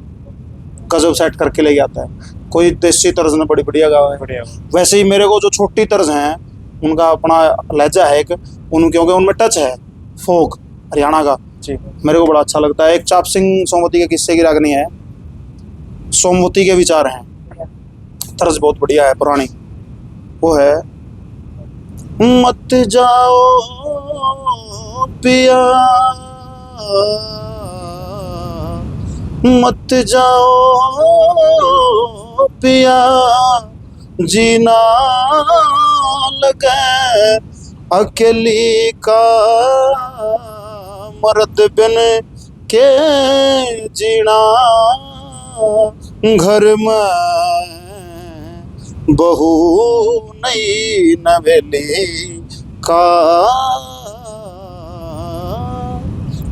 गजब सेट करके ले आता है, कोई देसी तर्ज में बड़ी बढ़िया गावा है। वैसे ही मेरे को जो छोटी तर्ज हैं उनका अपना लहजा है एक, क्योंकि उनमें टच है फोक हरियाणा का जी, मेरे को बड़ा अच्छा लगता है। एक चाप सिंह सोमवती के किस्से की रागनी है, सोमवती के विचार हैं, तर्ज बहुत बढ़िया है पुरानी, वो है मत जाओ पिया मत जाओ पिया जीना लगे अकेली का मर्द बिन के जीना घर में बहू नई नवेली का।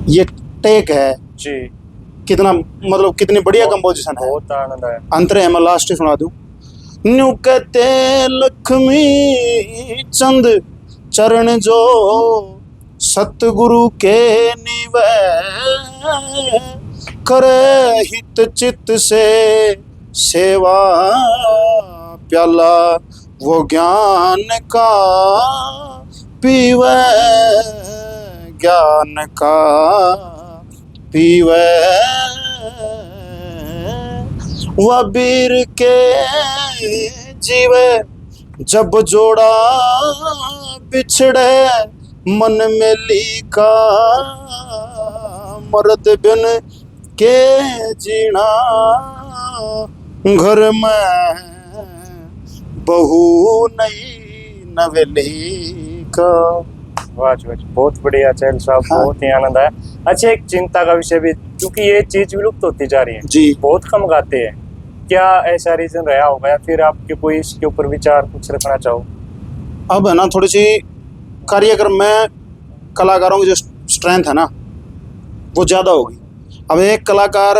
ये टेक है जी, कितना मतलब कितनी बढ़िया कंपोजिशन है, बहुत आनंद आया। अंतर है, मैं लास्ट सुना दूं। न्यू कहते लक्ष्मी चंद चरण जो सतगुरु के निवे करे हित चित से सेवा प्याला वो ज्ञान का पीवे ज्ञान का पीवे। वह वीर के जीवे जब जोड़ा बिछड़े मन में लीका मर्द बिन के जीना घर में बहू नहीं नवेली का। वाह जी, वाह जी, बहुत बढ़िया चहल साहब, हाँ। बहुत ही आनंद आया। अच्छा, एक चिंता का विषय भी, क्योंकि ये चीज विलुप्त होती जा रही है, जी। बहुत कम गाते हैं, क्या ऐसा रीजन रहा होगा या फिर आपके कोई इसके ऊपर विचार कुछ रखना चाहो? अब है ना, थोड़ी सी कार्यक्रम में कलाकारों की जो स्ट्रेंथ है ना वो ज़्यादा होगी। अब एक कलाकार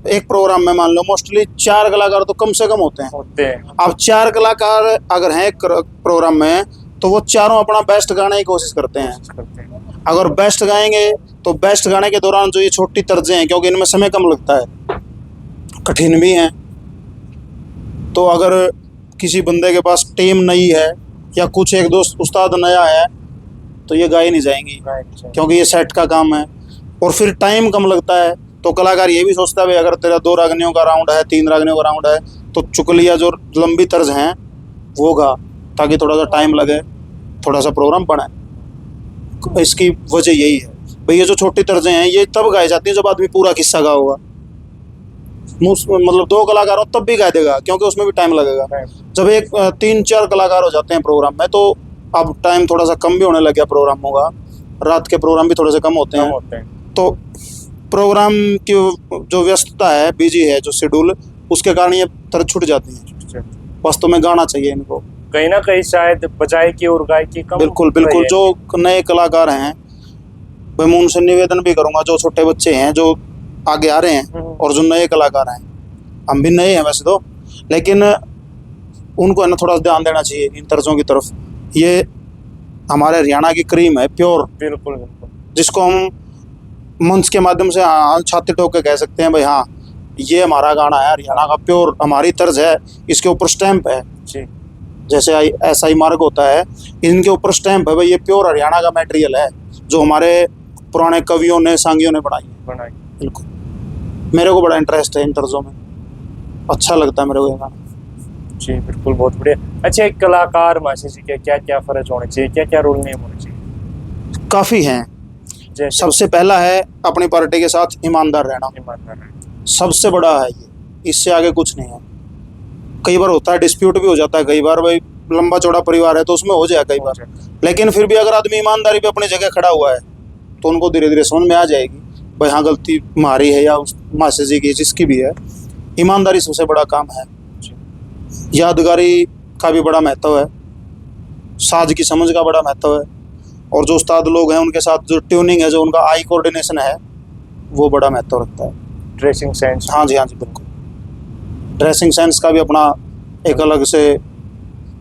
एक प्रोग्राम में मान लो मोस्टली 4 कलाकार तो कम से कम होते हैं। अब 4 कलाकार अगर हैं एक प्रोग्राम में तो वो चारों अपना बेस्ट गाने की कोशिश करते हैं। अगर बेस्ट गाएंगे तो बेस्ट गाने के दौरान जो ये छोटी तर्जें हैं, क्योंकि इनमें समय कम लगता है, कठिन भी हैं, तो अगर किसी बंदे के पास टीम नहीं है या कुछ एक दो उस्ताद नया है तो ये गाई नहीं जाएंगी, क्योंकि ये सेट का काम है और फिर टाइम कम लगता है। तो कलाकार ये भी सोचता है भाई अगर तेरा 2 रागनियों का राउंड है, 3 रागनियों का राउंड है, तो चुकलिया जो लंबी तर्ज हैं वो गा, ताकि थोड़ा सा टाइम लगे, थोड़ा सा प्रोग्राम बने। इसकी वजह यही है भाई, ये जो छोटी तर्जें हैं ये तब गाई जाती हैं जब आदमी पूरा किस्सा गा होगा। मतलब 2 कलाकार हो तब भी गा देगा, क्योंकि उसमें भी टाइम लगेगा। जब एक 3-4 कलाकार हो जाते हैं प्रोग्राम में तो अब टाइम थोड़ा सा कम भी होने लग गया प्रोग्रामों का, रात के प्रोग्राम भी थोड़े से कम होते हैं। तो प्रोग्राम की जो व्यस्तता है, बिजी है जो शेड्यूल, उसके कारण ये तरह छूट जाती है। वास्तव में गाना चाहिए इनको, कहीं ना कहीं शायद बजाय की और गायकी कम। बिल्कुल बिल्कुल। जो नए कलाकार हैं मैं उनसे निवेदन भी करूंगा, जो छोटे बच्चे हैं जो आगे आ रहे हैं और जो नए कलाकार हैं, हम भी नए हैं वैसे तो, लेकिन उनको है ना थोड़ा ध्यान देना चाहिए इन तर्जों की तरफ। ये हमारे हरियाणा की क्रीम है, प्योर, बिल्कुल बिल्कुल, जिसको हम मंच के माध्यम से हाँ छाती ठोक के कह सकते हैं भाई हाँ ये हमारा गाना है, हरियाणा का प्योर हमारी तर्ज है, इसके ऊपर स्टैंप है जी। जैसे SI मार्ग होता है, इनके ऊपर स्टैंप है भाई ये प्योर हरियाणा का मटेरियल है, जो हमारे पुराने कवियों ने सांगियों ने बनाई। बिल्कुल, मेरे को बड़ा इंटरेस्ट है इन तर्जों में, अच्छा लगता है मेरे को ये गाना। जी बिल्कुल, बहुत बढ़िया। अच्छा, एक कलाकार मासी जी के क्या क्या फर्ज होने चाहिए, क्या क्या रोल नहीं होने चाहिए? काफ़ी हैं। जैसे सबसे पहला है अपनी पार्टी के साथ ईमानदार रहना, ईमानदार है, सबसे बड़ा है ये, इससे आगे कुछ नहीं है। कई बार होता है डिस्प्यूट भी हो जाता है, कई बार भाई लंबा चौड़ा परिवार है तो उसमें हो जाए कई बार, लेकिन फिर भी अगर आदमी ईमानदारी पे अपनी जगह खड़ा हुआ है तो उनको धीरे धीरे समझ में आ जाएगी भाई हाँ गलती हमारी है या उस मासी जी की, जिसकी भी है। ईमानदारी सबसे बड़ा काम है। यादगारी का भी बड़ा महत्व है, साज की समझ का बड़ा महत्व है, और जो उस्ताद लोग हैं उनके साथ जो ट्यूनिंग है, जो उनका आई कोऑर्डिनेशन है, वो बड़ा महत्व रखता है। ड्रेसिंग सेंस, हाँ जी बिल्कुल, ड्रेसिंग सेंस का भी अपना एक अलग से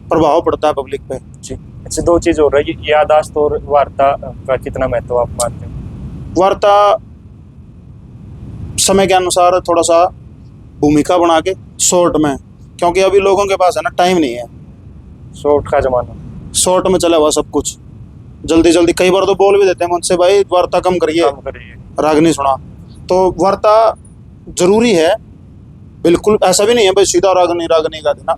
प्रभाव पड़ता है पब्लिक पे। जी। अच्छा, 2 चीज और रही, याददाश्त और वार्ता का कितना महत्व आप मानते हैं? वार्ता समय के अनुसार थोड़ा सा भूमिका बना के शॉर्ट में, क्योंकि अभी लोगों के पास है ना टाइम नहीं है, शॉर्ट का जमाना, शॉर्ट में चला हुआ सब कुछ, जल्दी जल्दी। कई बार तो बोल भी देते हैं मुझसे भाई वार्ता कम करिए, राग नहीं सुना। तो वार्ता जरूरी है, बिल्कुल ऐसा भी नहीं है भाई सीधा रागनी गा देना,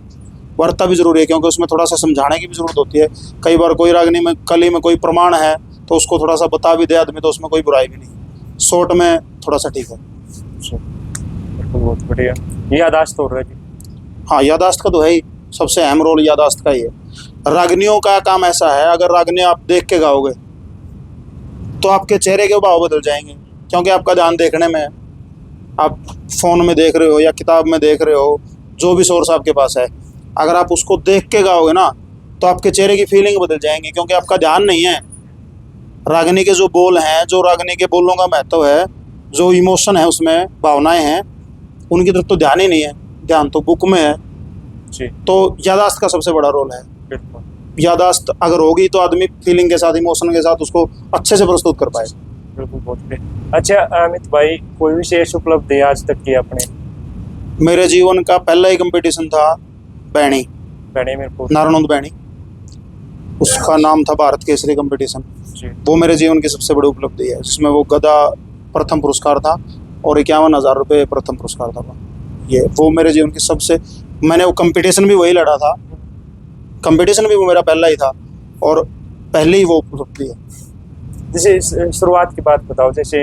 वार्ता भी जरूरी है, क्योंकि उसमें थोड़ा सा समझाने की भी जरूरत होती है। कई बार कोई रागनी में कली में कोई प्रमाण है तो उसको थोड़ा सा बता भी दे आदमी, तो उसमें कोई बुराई भी नहीं। शॉर्ट में थोड़ा सा ठीक है। बिल्कुल, बहुत बढ़िया। याददाश्त हो रहा है। हाँ, याददाश्त का तो है ही, सबसे अहम रोल याददाश्त का ही है। रागनियों का काम ऐसा है, अगर रागनी आप देख के गाओगे तो आपके चेहरे के भाव बदल जाएंगे, क्योंकि आपका ध्यान देखने में है। आप फ़ोन में देख रहे हो या किताब में देख रहे हो, जो भी सोर्स आपके पास है, अगर आप उसको देख के गाओगे ना तो आपके चेहरे की फीलिंग बदल जाएंगी, क्योंकि आपका ध्यान नहीं है। रागनी के जो बोल हैं, जो रागनी के बोलों का महत्व है, जो इमोशन है उसमें, भावनाएं हैं, उनकी तरफ तो ध्यान ही नहीं है, ध्यान तो बुक में है जी। तो याददाश्त का सबसे बड़ा रोल है। बिल्कुल, याददाश्त अगर होगी तो आदमी फीलिंग के साथ, इमोशन के साथ उसको अच्छे से प्रस्तुत कर पाए। बिल्कुल, बहुत बढ़िया। अच्छा अमित भाई, कोई विशेष उपलब्धि आज तक की अपने? मेरे जीवन का पहला ही कंपटीशन था बैणी, मेरे को नारायण बैणी, उसका नाम था भारत केसरी कंपटीशन। वो मेरे जीवन की सबसे बड़ी उपलब्धि है, जिसमें वो गदा प्रथम पुरस्कार था और 51,000 रुपये प्रथम पुरस्कार था। ये वो मेरे जीवन की सबसे, मैंने वो कंपटीशन भी वही लड़ा था, कंपटीशन भी वो मेरा पहला ही था और पहले ही वो उपलब्धि है। जैसे शुरुआत की बात बताओ, जैसे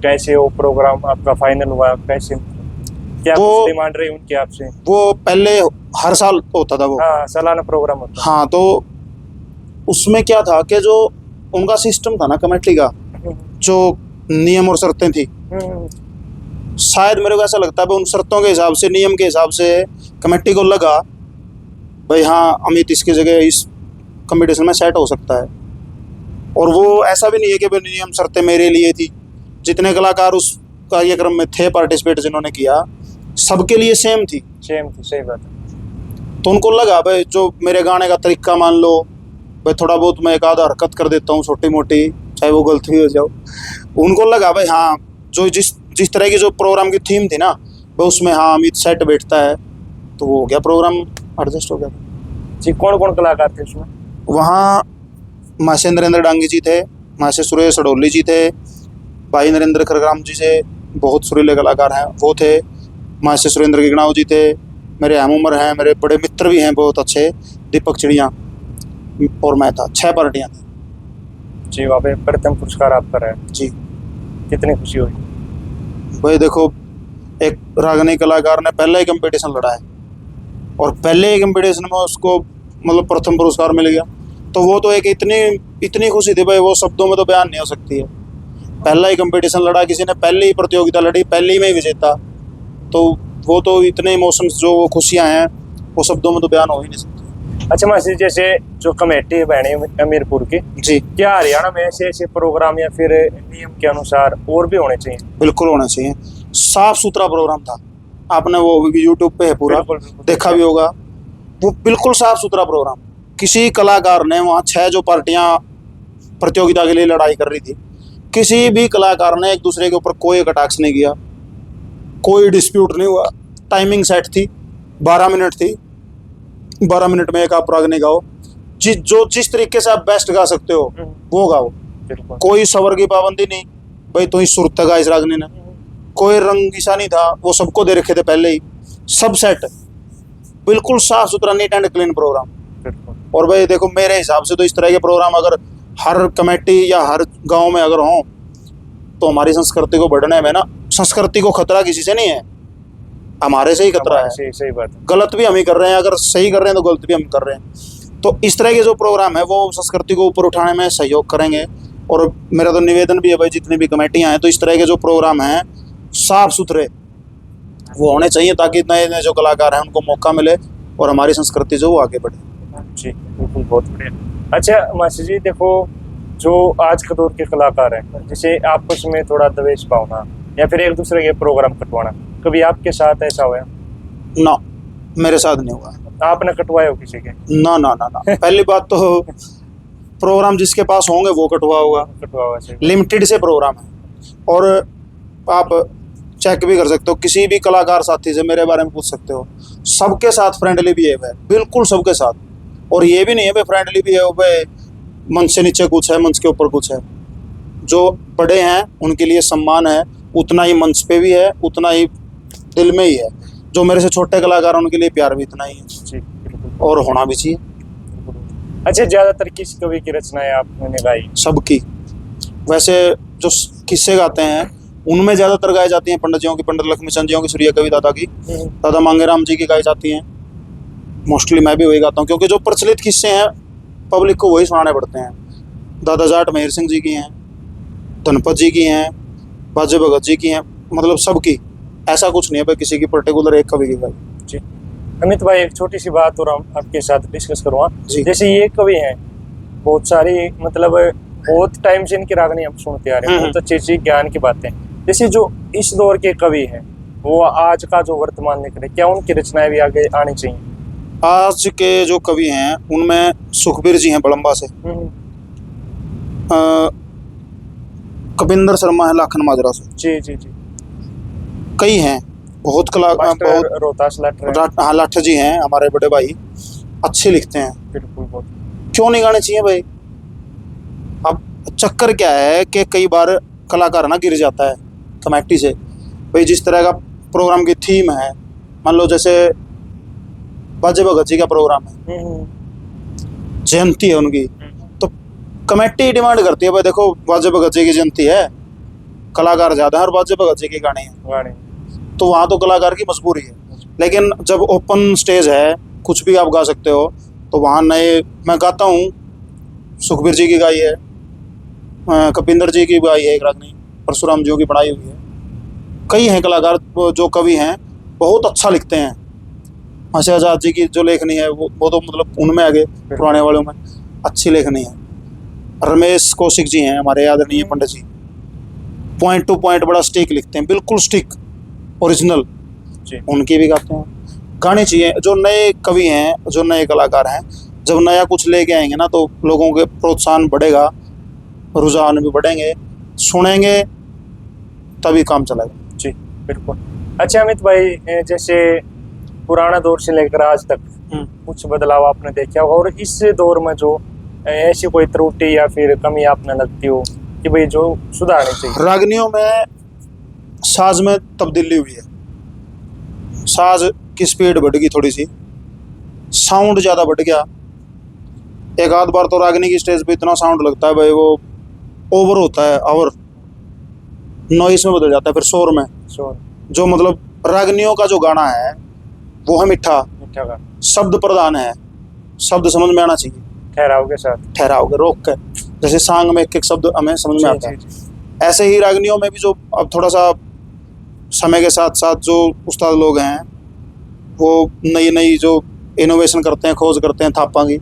कैसे वो प्रोग्राम आपका फाइनल हुआ, कैसे, क्या वो कुछ डिमांड रही उनकी आपसे? वो पहले हर साल होता था वो। हाँ, सालाना प्रोग्राम होता हाँ, तो उसमें क्या था कि जो उनका सिस्टम था ना कमेटी का, है। जो नियम और शर्तें थी, शायद मेरे को ऐसा लगता है उन शर्तों के हिसाब से, नियम के हिसाब से कमेटी को लगा भाई हाँ अमित इसकी जगह इस कंपटीशन में सेट हो सकता है। और वो ऐसा भी नहीं है कि भाई नियम शर्तें मेरे लिए थी, जितने कलाकार उस कार्यक्रम में थे पार्टिसिपेट जिन्होंने किया, सबके लिए सेम थी। सेम थी, सही बात है। तो उनको लगा भाई जो मेरे गाने का तरीका मान लो, भाई थोड़ा बहुत मैं एक आधा हरकत कर देता हूँ छोटी मोटी, चाहे वो गलत भी हो जाओ, उनको लगा भाई हाँ जो जिस तरह की जो प्रोग्राम की थीम थी ना भाई उसमें हाँ अमित सेट बैठता है, तो वो हो गया, प्रोग्राम एडजस्ट हो गया। जी, कौन कौन कलाकार थे उसमें? वहाँ मासे नरेंद्र डांगी जी थे, मासे सुरेश अडोली जी थे, भाई नरेंद्र खरग्राम जी से बहुत सुरीले कलाकार हैं वो थे, मासे सुरेंद्र गिगनाव जी थे, मेरे हम उम्र हैं, मेरे बड़े मित्र भी हैं बहुत अच्छे, दीपक चिड़िया, और मैं था, 6 पार्टियाँ थी। जी, वहाँ पे प्रथम पुरस्कार आपका रहा। जी कितनी खुशी हुई? भाई देखो, एक रागनी कलाकार ने पहला ही कंपटीशन लड़ा है और पहले ही कंपटीशन में उसको मतलब प्रथम पुरस्कार मिल गया, तो वो तो एक इतनी खुशी थी भाई, वो शब्दों में तो बयान नहीं हो सकती है। पहला ही कंपटीशन लड़ा किसी ने, पहली ही प्रतियोगिता लड़ी, पहले ही में ही विजेता, तो वो तो इतने इमोशंस जो वो खुशियाँ हैं वो शब्दों में तो बयान हो ही नहीं सकती। अच्छा मासी, जैसे जो कमेटी है बहने हमीरपुर की, जी क्या हरियाणा में ऐसे ऐसे प्रोग्राम या फिर नियम के अनुसार और भी होने चाहिए? बिल्कुल होना चाहिए, साफ सुथरा प्रोग्राम था, आपने वो भी यूट्यूब पे है पूरा, बिल्कुल, बिल्कुल। देखा भी होगा, वो बिल्कुल साफ सुथरा प्रोग्राम। किसी कलाकार ने वहाँ 6 जो पार्टियां प्रतियोगिता के लिए लड़ाई कर रही थी, किसी भी कलाकार ने एक दूसरे के ऊपर कोई कटाक्ष नहीं किया, कोई डिस्प्यूट नहीं हुआ। टाइमिंग सेट थी, 12 मिनट थी, 12 मिनट में एक आप राग नहीं गाओ, जिस तरीके से आप बेस्ट गा सकते हो वो गाओ, बिल्कुल। कोई स्वर की पाबंदी नहीं, भाई तो ही सुर तक गा इस रागनी ने, कोई रंग ईसा नहीं था, वो सबको दे रखे थे पहले ही, सब सेट, बिल्कुल साफ सुथरा नीट एंड क्लीन प्रोग्राम। बिल्कुल। और भाई देखो मेरे हिसाब से तो इस तरह के प्रोग्राम अगर हर कमेटी या हर गांव में अगर हों तो हमारी संस्कृति को बढ़ने में ना, संस्कृति को खतरा किसी से नहीं है, हमारे से ही खतरा है। सही बात है। गलत भी हम ही कर रहे हैं, अगर सही कर रहे हैं तो गलत भी हम कर रहे हैं। तो इस तरह के जो प्रोग्राम है वो संस्कृति को ऊपर उठाने में सहयोग करेंगे। और मेरा तो निवेदन भी है भाई, जितनी भी कमेटियां हैं तो इस तरह के जो प्रोग्राम हैं साफ सुथरे वो होने चाहिए, ताकि नए नए जो कलाकार हैं उनको मौका मिले और हमारी संस्कृति जो वो आगे बढ़े। जी बिल्कुल, बहुत बढ़िया। अच्छा मासी जी, देखो जो आज के दौर के कलाकार हैं, जैसे आपस में थोड़ा द्वेष भावना या फिर एक दूसरे के प्रोग्राम कटवाना, कभी आपके साथ ऐसा हुआ? ना, मेरे साथ नहीं हुआ। आपने कटवाए हो किसी के? ना ना ना ना पहली बात तो प्रोग्राम जिसके पास होंगे वो कटवा होगा, कटवा हुआ से? लिमिटेड से प्रोग्राम है। और आप चेक भी कर सकते हो, किसी भी कलाकार साथी से मेरे बारे में पूछ सकते हो, सबके साथ फ्रेंडली बिहेव है, बिल्कुल सबके साथ। और ये भी नहीं है भाई फ्रेंडली बिहेव भाई मंच से नीचे कुछ है, मंच के ऊपर कुछ है। जो बड़े हैं उनके लिए सम्मान है, उतना ही मंच पे भी है, उतना ही दिल में ही है। जो मेरे से छोटे कलाकार उनके लिए प्यार भी इतना ही है। जी बिल्कुल, और होना भी चाहिए। अच्छा, ज्यादातर किस कवि की रचनाएं आपने गाई? सबकी, वैसे जो किस्से गाते हैं उनमें ज़्यादातर गाई जाती हैं पंडित जियों की, पंडित लक्ष्मीचंद जियों की, सूर्य कवि दादा की, दादा मांगेराम जी की गाई जाती हैं। मोस्टली मैं भी वही गाता हूँ, क्योंकि जो प्रचलित किस्से हैं पब्लिक को वही सुनाने पड़ते हैं। दादा जाट मेहर सिंह जी की हैं, धनपत जी की हैं, बाजे भगत जी की हैं, मतलब सबकी, ऐसा कुछ नहीं है भाई किसी की पर्टिकुलर एक कवि की गाई। जी अमित भाई, एक छोटी सी बात और हम आपके साथ डिस्कस करूँगा। जी। जैसे ये कवि हैं बहुत सारी, मतलब बहुत टाइम से इनकी रागनी हम सुनते आ रहे हैं, बहुत अच्छी अच्छी ज्ञान की बातें। जैसे जो इस दौर के कवि हैं वो आज का जो वर्तमान लिख रहे, क्या उनकी रचनाएं भी आगे आनी चाहिए? आज के जो कवि हैं उनमें सुखबीर जी हैं बड़म्बा से, कपिंदर शर्मा है लाखन माजरा से, जी जी जी, कई हैं, बहुत कलाकार, बहुत रोहतास लाठ, हाँ लाठ जी हैं हमारे बड़े भाई, अच्छे लिखते हैं। बिल्कुल, बहुत। क्यों नहीं गाने चाहिए भाई? अब चक्कर क्या है कि कई बार कलाकार ना गिर जाता है कमेटी से, भाई जिस तरह का प्रोग्राम की थीम है मान लो जैसे बाजे भगत जी का प्रोग्राम है, जयंती है उनकी, तो कमेटी डिमांड करती है भाई देखो बाजे भगत जी की जयंती है, कलाकार ज्यादा है और बाजे भगत जी के गाने हैं, तो वहां तो कलाकार की मजबूरी है। लेकिन जब ओपन स्टेज है, कुछ भी आप गा सकते हो, तो वहाँ नए, मैं गाता हूँ, सुखबीर जी की गाई है, कपिंदर जी की गाई है एक रागनी, परशुराम जी की बनाई हुई है, कई हैं कलाकार जो कवि हैं, बहुत अच्छा लिखते हैं। हंसी आजाद जी की जो लेखनी है वो तो मतलब उनमें आगे पुराने वालों में अच्छी लेखनी है। रमेश कौशिक जी हैं हमारे आदरणीय पंडित जी, पॉइंट टू पॉइंट बड़ा स्टिक लिखते हैं, बिल्कुल स्टिक ओरिजिनल, उनकी भी गाते हैं। गाने चाहिए, जो नए कवि हैं, जो नए कलाकार हैं, जब नया कुछ लेके आएंगे ना तो लोगों के प्रोत्साहन बढ़ेगा, रुझान भी बढ़ेंगे, सुनेंगे तभी काम चलेगा। जी बिल्कुल। अच्छा अमित भाई, जैसे पुराना दौर से लेकर आज तक कुछ बदलाव आपने देखा होगा, और इस दौर में जो ऐसी कोई त्रुटि या फिर कमी आपने लगती हो कि भाई जो सुधारनी चाहिए? रागनियों में साज में तब्दीली हुई है, साज की स्पीड बढ़ गई थोड़ी सी, साउंड ज़्यादा बढ़ गया। एक आध बार तो रागनी की स्टेज पे इतना साउंड लगता है भाई, वो ओवर होता है, और नॉइस में बदल जाता है, फिर शोर में। जो मतलब रागनियों का जो गाना है वो है मीठा का शब्द प्रधान है, शब्द समझ में आना चाहिए, ठहराव के साथ, ठहराव के रोक के, जैसे सांग में एक एक शब्द हमें समझ में आता है, ऐसे ही रागनियों में भी जो अब थोड़ा सा समय के साथ साथ जो उस्ताद लोग हैं वो नई नई जो इनोवेशन करते हैं, खोज करते हैं, थापा की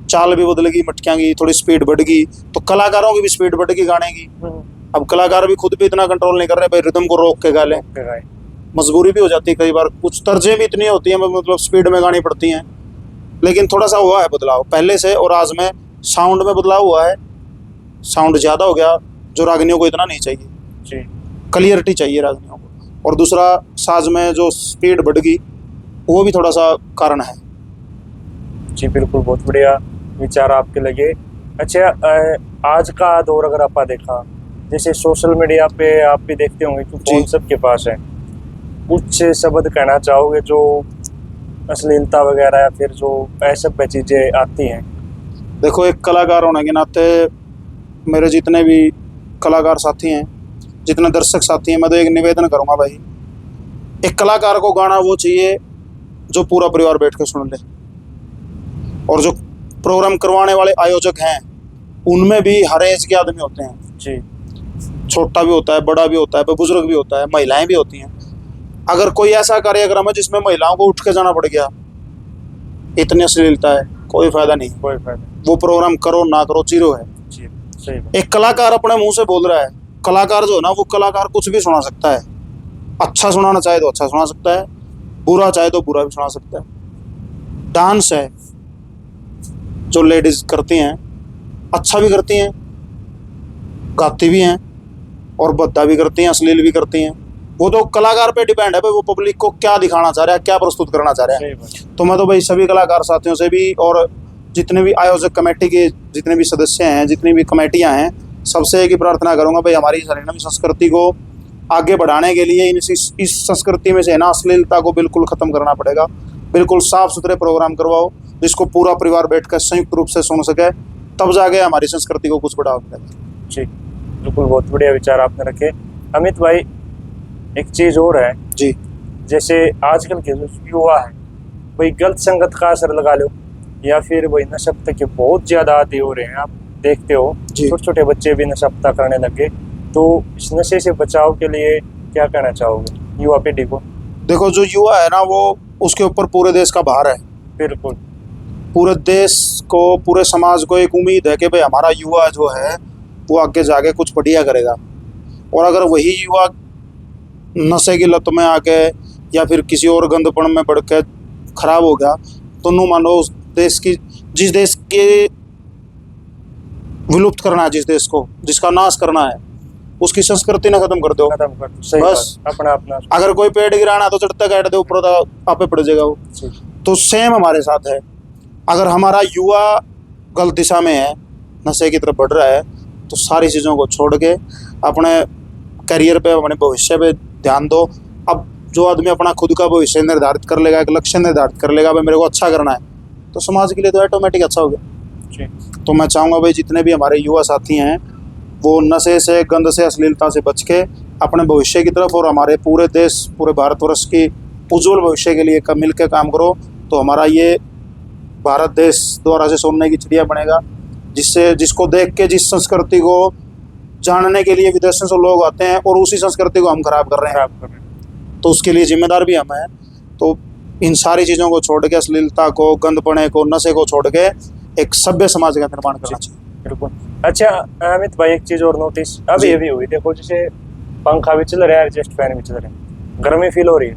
चाल भी बदल गई, मटकियाँ की थोड़ी स्पीड बढ़ गई, तो कलाकारों की भी स्पीड बढ़ गई गाने की। अब कलाकार भी खुद भी इतना कंट्रोल नहीं कर रहे भाई, रिदम को रोक के गा लें, मजबूरी भी हो जाती है कई बार, कुछ तर्जें भी इतनी होती हैं मतलब स्पीड में गानी पड़ती हैं। लेकिन थोड़ा सा हुआ है बदलाव पहले से, और आज में साउंड में बदलाव हुआ है, साउंड ज़्यादा हो गया, जो रागनियों को इतना नहीं चाहिए जी, क्लियरिटी चाहिए रागनियों को। और दूसरा साज में जो स्पीड बढ़ गई वो भी थोड़ा सा कारण है। जी बिल्कुल, बहुत बढ़िया विचार आपके लगे। अच्छा आज का दौर अगर आप देखा, जैसे सोशल मीडिया पे आप भी देखते होंगे कि फोन सबके पास है, कुछ शब्द कहना चाहोगे जो अश्लीलता वगैरह या फिर जो ऐसे चीज़ें आती हैं? देखो, एक कलाकार होने के नाते मेरे जितने भी कलाकार साथी हैं, जितने दर्शक साथी हैं, मैं तो एक निवेदन करूंगा भाई, एक कलाकार को गाना वो चाहिए जो पूरा परिवार बैठ के सुन ले। और जो प्रोग्राम करवाने वाले आयोजक हैं उनमें भी हर एज के आदमी होते हैं जी, छोटा भी होता है, बड़ा भी होता है, बुजुर्ग भी होता है, महिलाएं भी होती हैं। अगर कोई ऐसा कार्यक्रम है जिसमें महिलाओं को उठ के जाना पड़ गया, इतनी अश्लीलता है, कोई फायदा नहीं, कोई फायदा। वो प्रोग्राम करो ना करो, जीरो है जी, सही बात। एक कलाकार अपने मुंह से बोल रहा है, कलाकार जो है ना वो कलाकार कुछ भी सुना सकता है, अच्छा सुनाना चाहे तो अच्छा सुना सकता है, बुरा चाहे तो बुरा भी सुना सकता है। डांस है जो लेडीज करती हैं, अच्छा भी करती हैं, गाती भी हैं, और भद्दा भी करती हैं, अश्लील भी करती हैं। वो तो कलाकार पे डिपेंड है भाई, वो पब्लिक को क्या दिखाना चाह रहा है, क्या प्रस्तुत करना चाह रहा है। तो मैं तो भाई सभी कलाकार साथियों से भी, और जितने भी आयोजक कमेटी के जितने भी सदस्य हैं, जितनी भी कमेटियां हैं, सबसे एक ही प्रार्थना करूंगा भाई, हमारी हरियाणवी संस्कृति को आगे बढ़ाने के लिए इस संस्कृति में से ना अश्लीलता को बिल्कुल ख़त्म करना पड़ेगा। बिल्कुल साफ सुथरे प्रोग्राम करवाओ जिसको पूरा परिवार बैठकर संयुक्त रूप से सुन सके, तब जाके हमारी संस्कृति को कुछ बढ़ावा मिलेगा। जी बिल्कुल, बहुत बढ़िया विचार आपने रखे। अमित भाई, एक चीज़ और है जी, जैसे आजकल के जो युवा है भाई, गलत संगत का असर लगा लो, या फिर वही नशा के बहुत ज़्यादा आदी हो रहे हैं। आप देखते हो छोटे छोटे बच्चे भी नशा करने लगे, तो इस नशे से बचाव के लिए क्या कहना चाहोगे युवा पीढ़ी को? देखो, जो युवा है ना वो, उसके ऊपर पूरे देश का भार है। बिल्कुल, पूरे देश को, पूरे समाज को एक उम्मीद है कि भाई हमारा युवा जो है वो आगे जाके कुछ बढ़िया करेगा। और अगर वही युवा नशे की लत में आके या फिर किसी और गंदपन में पड़ के खराब हो गया, तो नो मानो उस देश की, जिस देश के विलुप्त करना है, जिस देश को जिसका नाश करना है, उसकी संस्कृति न खत्म कर दो, बस अपना अपना। अगर कोई पेड़ गिराना तो चढ़ते काट दे, ऊपर आपे पड़ जाएगा वो। तो सेम हमारे साथ है, अगर हमारा युवा गलत दिशा में है, नशे की तरफ बढ़ रहा है, तो सारी चीज़ों को छोड़ के अपने करियर पे, अपने भविष्य पे ध्यान दो। अब जो आदमी अपना खुद का भविष्य निर्धारित कर लेगा, एक लक्ष्य निर्धारित कर लेगा, भाई मेरे को अच्छा करना है, तो समाज के लिए तो ऑटोमेटिक अच्छा हो गया। तो मैं चाहूँगा भाई जितने भी हमारे युवा साथी हैं वो नशे से, गंद से, अश्लीलता से बच के अपने भविष्य की तरफ और हमारे पूरे देश, पूरे भारतवर्ष की उज्जवल भविष्य के लिए मिल के काम करो, तो हमारा ये भारत देश दोबारा से सोने की चिड़िया बनेगा, जिसको देख के, जिस संस्कृति को जानने के लिए विदेशों से लोग आते हैं और उसी संस्कृति को हम खराब कर रहे हैं, तो उसके लिए जिम्मेदार भी हम हैं। तो इन सारी चीज़ों को छोड़ के, अश्लीलता को, गंदपने को, नशे को छोड़ के एक सभ्य समाज का निर्माण करना चाहिए। बिल्कुल। अच्छा अमित भाई, एक चीज़ और नोटिस अभी ये भी हुई, देखो जैसे पंखा भी चल रहा है, एडजस्ट फैन भी चल रहे हैं, गर्मी फील हो रही है।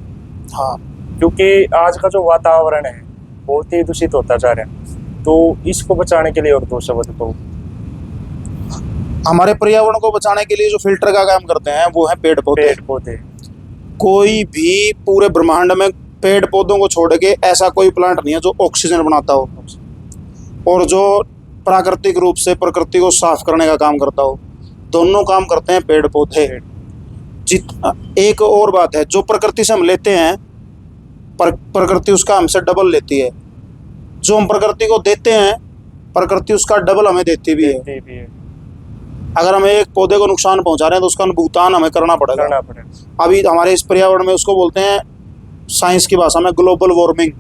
हाँ, क्योंकि आज का जो वातावरण है बहुत ही दूषित होता जा रहा है, तो इसको बचाने के लिए और दो शब्द तो हमारे पर्यावरण को बचाने के लिए जो फिल्टर का काम करते हैं वो है पेड़ पौधे। कोई भी पूरे ब्रह्मांड में पेड़ पौधों को छोड़ के ऐसा कोई प्लांट नहीं है जो ऑक्सीजन बनाता हो और जो प्राकृतिक रूप से प्रकृति को साफ करने का काम करता हो। दोनों काम करते हैं पेड़ पौधे। एक और बात है, जो प्रकृति से हम लेते हैं प्रकृति उसका हमसे डबल लेती है, जो हम प्रकृति को देते हैं प्रकृति उसका डबल हमें देती भी है। अगर हम एक पौधे को नुकसान पहुंचा रहे हैं तो उसका भुगतान हमें करना पड़ेगा। अभी हमारे इस पर्यावरण में उसको बोलते हैं साइंस की भाषा में ग्लोबल वार्मिंग,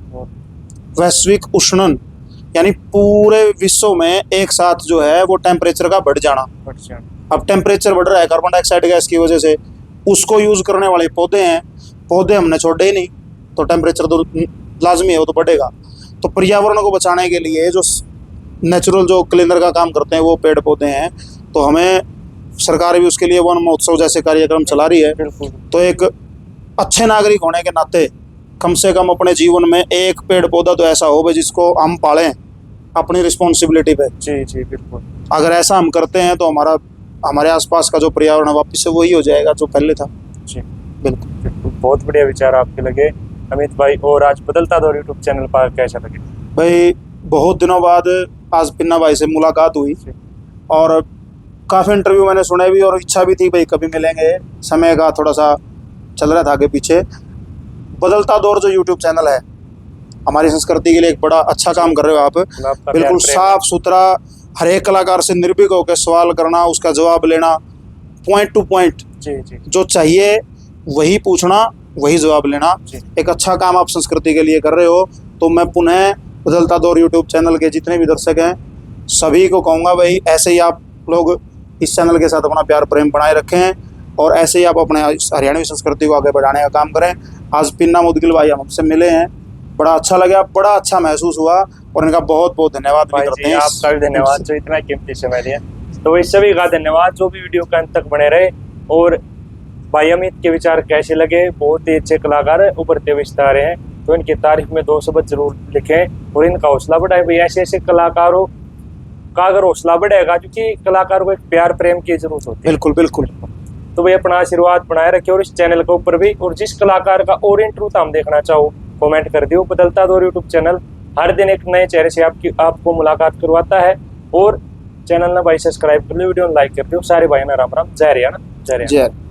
वैश्विक उष्णन, यानी पूरे विश्व में एक साथ जो है वो टेम्परेचर का बढ़ जाना। अब टेम्परेचर बढ़ रहा है कार्बन डाइऑक्साइड गैस की वजह से, उसको यूज करने वाले पौधे हैं, पौधे हमने छोड़े ही नहीं, तो टेम्परेचर तो लाजमी है, वो तो बढ़ेगा। तो पर्यावरण को बचाने के लिए जो नेचुरल जो क्लीनर का काम करते हैं वो पेड़ पौधे हैं। तो हमें सरकार भी उसके लिए वन महोत्सव जैसे कार्यक्रम चला रही है। तो एक अच्छे नागरिक होने के नाते कम से कम अपने जीवन में एक पेड़ पौधा तो ऐसा हो भाई जिसको हम पालें अपनी रिस्पॉन्सिबिलिटी पे। जी बिल्कुल। अगर ऐसा हम करते हैं तो हमारे आसपास का जो पर्यावरण वापस से वही हो जाएगा जो पहले था। जी बिल्कुल। बहुत बढ़िया विचार आपके लगे अमित भाई। और आज बदलता दौर यूट्यूब चैनल पर कैसा लगे भाई? बहुत दिनों बाद आज पिन्ना भाई से मुलाकात हुई और काफ़ी इंटरव्यू मैंने सुने भी और इच्छा भी थी भाई कभी मिलेंगे, समय का थोड़ा सा चल रहा था आगे पीछे। बदलता दौर जो यूट्यूब चैनल है हमारी संस्कृति के लिए एक बड़ा अच्छा काम कर रहे हो आप। बिल्कुल साफ सुथरा, हर एक कलाकार से निर्भीक होकर सवाल करना, उसका जवाब लेना, पॉइंट टू पॉइंट जो चाहिए वही पूछना, वही जवाब लेना। एक अच्छा काम आप संस्कृति के लिए कर रहे हो। तो मैं पुनः बदलता दौर यूट्यूब चैनल के जितने भी दर्शक हैं सभी को कहूँगा भाई ऐसे ही आप लोग इस चैनल के साथ अपना प्यार प्रेम बनाए रखें और ऐसे ही आप अपने हरियाणवी संस्कृति को आगे बढ़ाने का काम करें। आज पिन्ना मुदगिल भाई हमसे मिले हैं, बड़ा अच्छा लगा, बड़ा अच्छा महसूस हुआ और इनका बहुत बहुत धन्यवाद भी करते हैं। आपका भी धन्यवाद जो इतना कीमती समय दिया। तो इस सभी का धन्यवाद जो भी वीडियो के अंत तक बने रहे। और भाई अमित के विचार कैसे लगे? बहुत ही अच्छे कलाकार उभरते हुए सितारे हैं, तो इनकी तारीफ में 2 शब्द जरूर लिखें और इनका हौसला बढ़ाए भाई। ऐसे ऐसे कलाकारों का अगर हौसला बढ़ेगा, क्योंकि कलाकार को एक प्यार प्रेम की जरूरत होती है। बिल्कुल बिल्कुल। तो भाई अपना आशीर्वाद बनाए रखे और इस चैनल के ऊपर भी, और जिस कलाकार का और इंटरव्यू हम देखना चाहो कमेंट कर दियो। बदलता दौर यूट्यूब चैनल हर दिन एक नए चेहरे से आपको मुलाकात करवाता है। और चैनल ना भाई सब्सक्राइब कर लो, वीडियो लाइक कर दियो। सारे भाई ना राम राम, जय हरियाणा, जय हरियाणा।